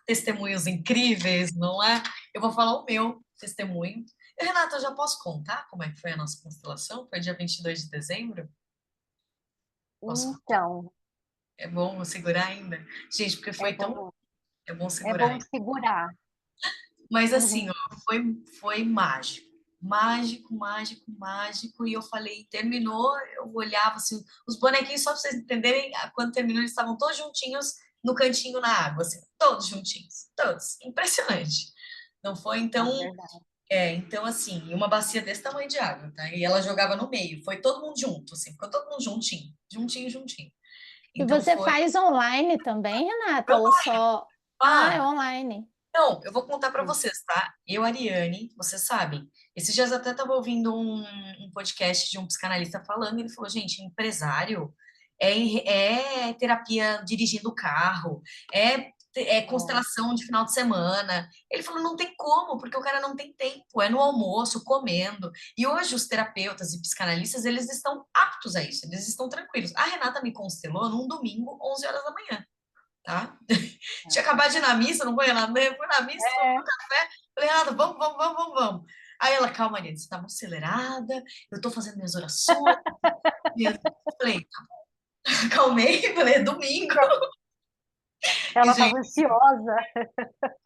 testemunhos incríveis, não é? Eu vou falar o meu testemunho. E, Renata, eu já posso contar como é que foi a nossa constelação? Foi dia 22 de dezembro? Posso contar? Então, É bom segurar ainda? Gente, porque é foi tão... bom, É bom é segurar bom ainda. segurar. Mas assim, Uhum. ó, foi mágico. Mágico, mágico, mágico. E eu falei, terminou, eu olhava assim, os bonequinhos, só para vocês entenderem, quando terminou, eles estavam todos juntinhos no cantinho na água, assim, todos juntinhos, todos. Impressionante. Não foi, É então, verdade. então assim, uma bacia desse tamanho de água, tá? E ela jogava no meio, foi todo mundo junto, assim, ficou todo mundo juntinho, juntinho, juntinho. E Então você foi. faz online também, Renata? Ou só. Ah, é Ah, online. não, eu vou contar para Sim. vocês, tá? Eu, Ariane, vocês sabem, esses dias até estava ouvindo um podcast de um psicanalista falando, e ele falou, gente, empresário é terapia dirigindo o carro, é É, constelação de final de semana. Ele falou, não tem como, porque o cara não tem tempo, é no almoço, comendo. E hoje os terapeutas e psicanalistas, eles estão aptos a isso, eles estão tranquilos. A Renata me constelou num domingo, 11 horas da manhã, tá? Tinha acabado de ir na missa, não foi, Renata? Eu fui na missa, tomei um é. café, falei, Renata, vamos, vamos, vamos, vamos, vamos. Aí ela, calma, Mariana, você tá muito acelerada, eu tô fazendo minhas orações. Falei, calmei, falei, é domingo. E, Ela estava gente, ansiosa.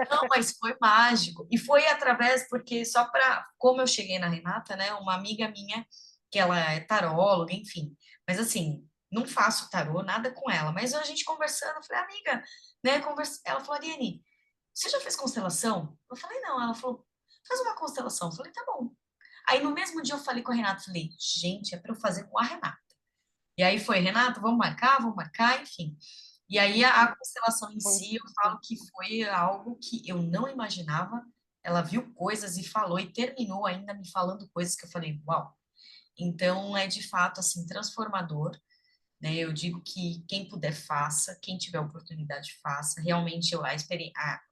não, mas foi mágico. E foi através, porque só para, como eu cheguei na Renata, né, uma amiga minha, que ela é taróloga, enfim, mas assim, não faço tarô, nada com ela, mas a gente conversando, eu falei, amiga, né, ela falou, Ariane, você já fez constelação? Eu falei, não. Ela falou, faz uma constelação. Eu falei, tá bom. Aí no mesmo dia eu falei com a Renata, falei, gente, é para eu fazer com a Renata. E aí foi, Renata, vamos marcar, enfim. E aí a constelação em Foi si, eu tudo. falo que foi algo que eu não imaginava. Ela viu coisas e falou, e terminou ainda me falando coisas que eu falei, uau. Então é de fato assim transformador, né? Eu digo que quem puder faça, quem tiver oportunidade faça. Realmente o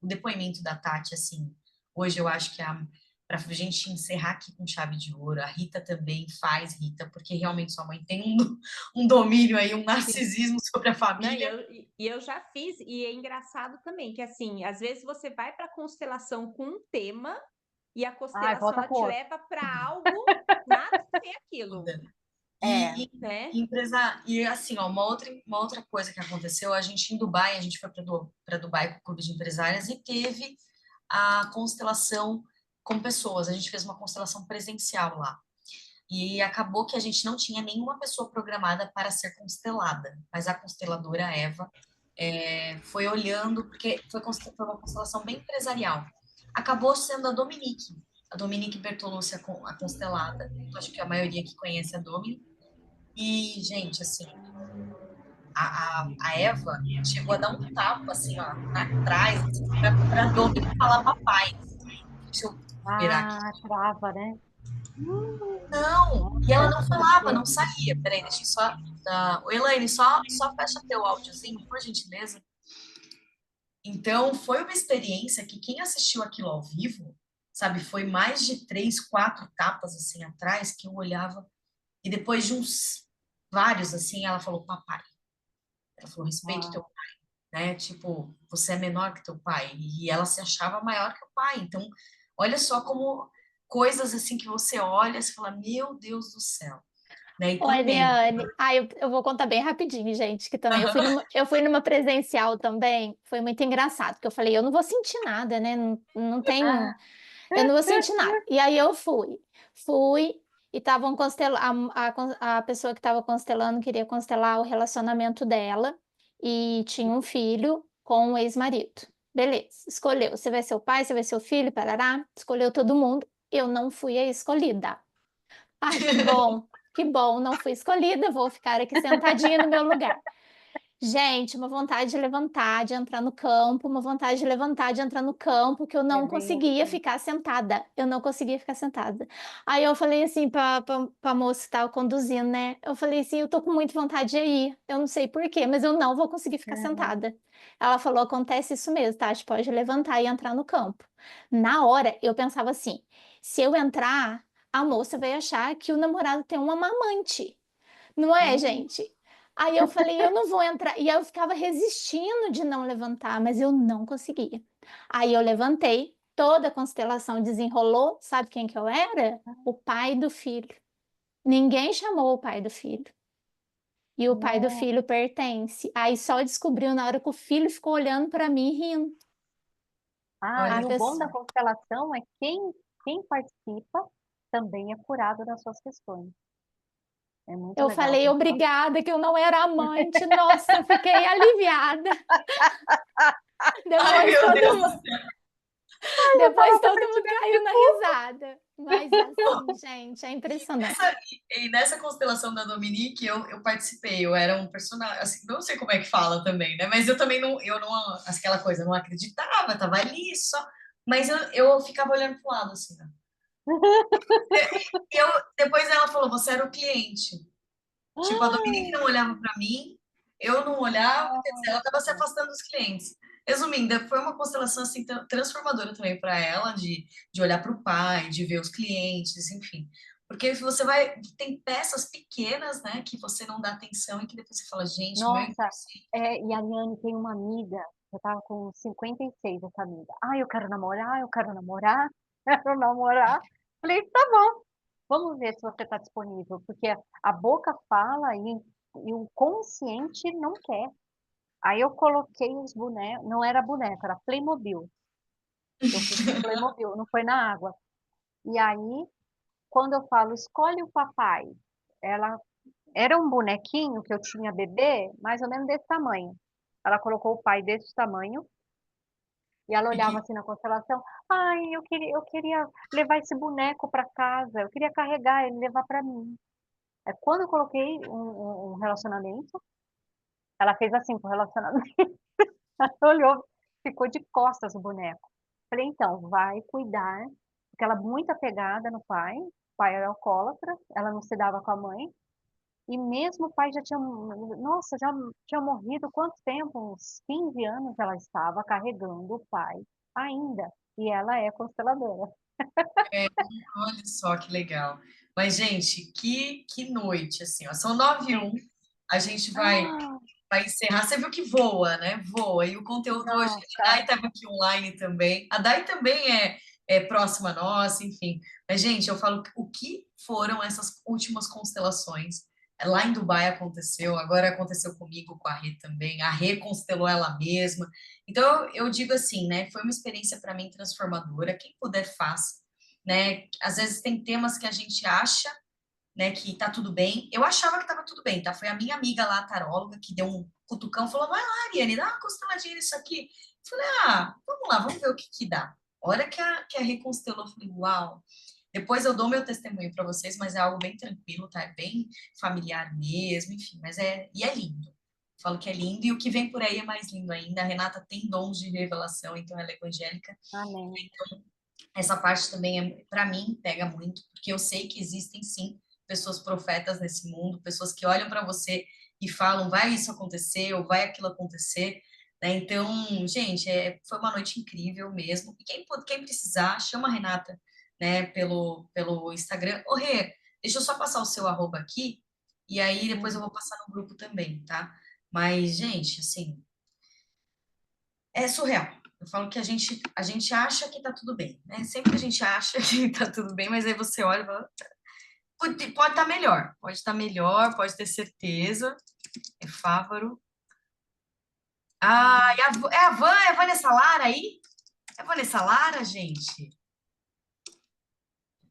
depoimento da Tati assim, hoje eu acho que para a gente encerrar aqui com chave de ouro. A Rita também faz, Rita, porque realmente sua mãe tem um domínio aí, um narcisismo sobre a Não, família. eu já fiz, e é engraçado também, que assim, às vezes você vai para a constelação com um tema, e a Ai, constelação volta ela pro te outro. leva para algo nada a ver aquilo, É, né? E assim, ó, uma outra coisa que aconteceu, a gente em Dubai, a gente foi para Dubai com o clube de empresárias e teve a constelação com pessoas. A gente fez uma constelação presencial lá. E acabou que a gente não tinha nenhuma pessoa programada para ser constelada, mas a consteladora Eva foi olhando, porque foi uma constelação bem empresarial. Acabou sendo a Dominique Bertolucci, a constelada. Acho que a maioria que conhece a Domi. E, gente, assim, a Eva chegou a dar um tapa, assim, ó, atrás, assim, pra Domi falar papai. Deixa eu virar aqui. trava, né? Não! E ela Nossa, não por falava, quê? não saía. Peraí, deixa eu só. Ô, Elaine, só fecha teu áudiozinho, por gentileza. Então, foi uma experiência que quem assistiu aquilo ao vivo, sabe, foi mais de 3, 4 tapas, assim, atrás, que eu olhava. E depois de uns vários, assim, ela falou, papai. Ela falou, respeite teu Ah, pai, né? Tipo, você é menor que teu pai. E ela se achava maior que o pai. Então, olha só como coisas assim que você olha e fala, meu Deus do céu. Né? E Ô, também, Eliane, eu vou contar bem rapidinho, gente, que também aham, eu fui numa presencial também, foi muito engraçado, porque eu falei, eu não vou sentir nada, né? Não, não tem, ah, eu não vou sentir nada. E aí eu fui e estavam a pessoa que estava constelando queria constelar o relacionamento dela e tinha um filho com o ex-marido. Beleza, escolheu. Você vai ser o pai, você vai ser o filho, parará, escolheu todo mundo. Eu não fui a escolhida. Ai, que bom, não fui escolhida, vou ficar aqui sentadinha no meu lugar. Gente, uma vontade de levantar, de entrar no campo, uma vontade de levantar, de entrar no campo, que eu é não bem conseguia assim. ficar sentada. Eu não conseguia ficar sentada. Aí eu falei assim pra moça que estava conduzindo, né? Eu falei assim, eu tô com muita vontade de ir. Eu não sei por quê, mas eu não vou conseguir ficar Uhum. sentada. Ela falou, acontece isso mesmo, tá? A gente pode levantar e entrar no campo. Na hora, eu pensava assim, se eu entrar, a moça vai achar que o namorado tem uma mamante. Não é, Hum, gente? Aí eu falei, eu não vou entrar. E aí eu ficava resistindo de não levantar, mas eu não conseguia. Aí eu levantei, toda a constelação desenrolou. Sabe quem que eu era? O pai do filho. Ninguém chamou o pai do filho. E o pai do não. filho pertence. Aí só descobriu na hora que o filho ficou olhando para mim rindo. Ah, A e olha o bom só. da constelação é quem participa também é curado das suas questões. É muito eu legal a falei, constelação. obrigada, que eu não era amante. Nossa, eu fiquei aliviada. Ai, Depois meu todo Deus do mundo. céu. Eu Depois tava todo mundo compartilhando caiu de na tudo. risada. Mas assim, gente, é E impressionante. nessa, e nessa constelação da Dominique, eu participei, eu era um personagem, assim, não sei como é que fala também, né? Mas eu também não, aquela coisa, não acreditava, tava ali só, mas eu ficava olhando pro lado, assim, ó. Eu, depois ela falou, você era o cliente. Tipo, a Dominique não olhava para mim, eu não olhava, quer dizer, ela estava se Nossa. afastando dos clientes. Resumindo, foi uma constelação assim transformadora também para ela, de olhar para o pai, de ver os clientes, enfim. Porque você vai, tem peças pequenas, né, que você não dá atenção e que depois você fala, gente, meu Nossa, inconsciente. e a Liane tem uma amiga, eu tava com 56, essa amiga. Ah, eu quero namorar, eu quero namorar, quero namorar. Falei, tá bom, vamos ver se você está disponível, porque a boca fala e o consciente não quer. Aí eu coloquei os bonecos, não era boneco, era Playmobil. Eu fiz com Playmobil, não foi na água. E aí, quando eu falo, escolhe o papai, ela era um bonequinho que eu tinha bebê, mais ou menos desse tamanho. Ela colocou o pai desse tamanho e ela E olhava que, assim na constelação. Ai, eu queria levar esse boneco para casa, eu queria carregar ele, levar para mim. É quando eu coloquei um relacionamento, ela fez assim com o relacionamento. Ela olhou, ficou de costas o boneco. Falei, então, vai cuidar, porque ela é muito apegada no pai. O pai era alcoólatra, ela não se dava com a mãe. E mesmo o pai já tinha, nossa, já tinha morrido quanto tempo? Uns 15 anos ela estava carregando o pai ainda. e ela é consteladora. Olha só que legal. Mas, gente, que noite, assim, ó. São 9h01, a gente Ah, vai encerrar. Você viu que voa, né? Voa. E o conteúdo hoje, a Dai nossa, estava aqui online também. A Dai também é próxima nossa, enfim. Mas, gente, eu falo o que foram essas últimas constelações. Lá em Dubai aconteceu, agora aconteceu comigo, com a Rê também. A Rê constelou ela mesma. Então, eu digo assim, né? Foi uma experiência para mim transformadora. Quem puder, faça, né? Às vezes tem temas que a gente acha, né, que tá tudo bem. Eu achava que tava tudo bem, tá? Foi a minha amiga lá, a taróloga, que deu um cutucão, falou: vai lá, Ariane, dá uma costeladinha nisso aqui. Eu falei: ah, vamos lá, vamos ver o que que dá. A hora que a Rê constelou, eu falei: uau. Depois eu dou meu testemunho para vocês, mas é algo bem tranquilo, tá? É bem familiar mesmo, enfim, e é lindo. Eu falo que é lindo e o que vem por aí é mais lindo ainda. A Renata tem dons de revelação, então ela é evangélica. amém. Essa parte também, para mim, pega muito, porque eu sei que existem, sim, pessoas profetas nesse mundo, pessoas que olham para você e falam, vai isso acontecer, ou vai aquilo acontecer, né? Então, gente, foi uma noite incrível mesmo. E quem precisar, chama a Renata, né, pelo Instagram. Ô, Rê, deixa eu só passar o seu arroba aqui, e aí depois eu vou passar no grupo também, tá? Mas, gente, assim, é surreal. Eu falo que a gente acha que tá tudo bem, né? Sempre a gente acha que tá tudo bem, mas aí você olha e fala, pode estar melhor, pode estar melhor, pode ter certeza. É Fávaro. Ah, é a Vanessa Lara aí? É a Vanessa Lara, gente?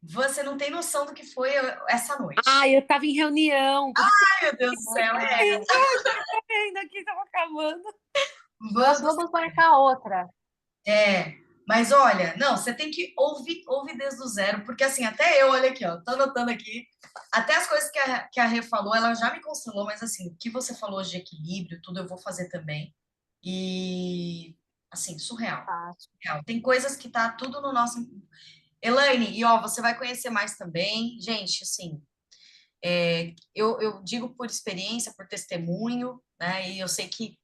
Você não tem noção do que foi essa noite. Ai, eu tava em reunião. Ai, meu Deus do céu, Ai, Ainda aqui tava acabando. nós Vamos. vamos marcar outra. Mas olha, não, você tem que ouvir desde o zero, porque assim, até eu, olha aqui, ó, tô anotando aqui, até as coisas que a Rê falou, ela já me constelou, mas assim, o que você falou de equilíbrio, tudo eu vou fazer também. E, assim, surreal, Tá? surreal. Tem coisas que tá tudo no nosso. Elaine, e ó, você vai conhecer mais também. Gente, assim, eu digo por experiência, por testemunho, né? E eu sei que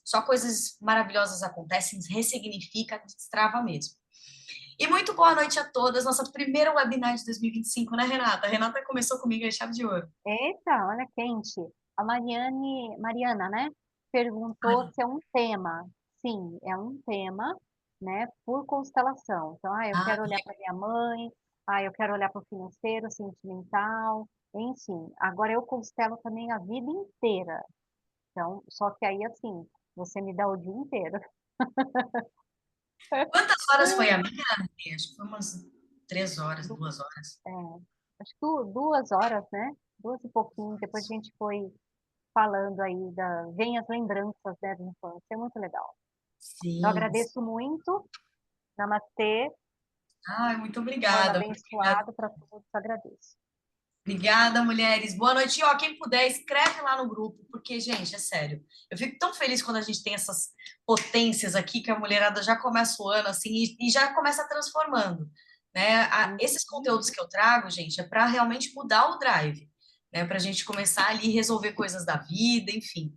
só coisas maravilhosas acontecem, ressignifica, destrava mesmo. E muito boa noite a todas. Nossa primeira webinar de 2025, né, Renata? A Renata começou comigo em chave de ouro. Eita, olha quente. A Mariana, né? Perguntou se é um tema. Sim, é um tema, né? Por constelação. Então, eu Ah, quero olhar para minha mãe, eu quero olhar para o financeiro, sentimental, enfim. Agora eu constelo também a vida inteira. Então, só que aí, assim, você me dá o dia inteiro. quantas horas foi a minha? Acho que foi umas 3 horas, Du- 2 horas. é, acho que 2 horas, né? Duas e pouquinho. Depois a gente foi falando aí vem as lembranças, né, da infância. É muito legal. Então, Sim. agradeço muito. Namastê. Ai, muito Ano obrigada. abençoado para todos. Agradeço. Obrigada, mulheres. Boa noite. E, ó, quem puder, escreve lá no grupo, porque, gente, é sério. Eu fico tão feliz quando a gente tem essas potências aqui, que a mulherada já começa o ano assim e já começa transformando, né? Esses Uhum. conteúdos que eu trago, gente, é para realmente mudar o drive, né? Para a gente começar ali resolver coisas da vida, enfim.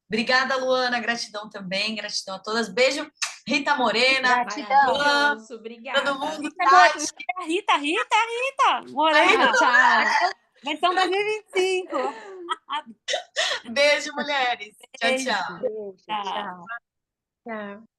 Obrigada, Luana. Gratidão também. Gratidão a todas. Beijo, Rita Morena, Gratidão. Maravilhoso, todo obrigada. mundo. Rita, Tati. Rita, Rita. Morena. Tchau. Versão 2025. Beijo, mulheres. Tchau, Beijo. tchau. Beijo. Tchau. Tchau. Tchau.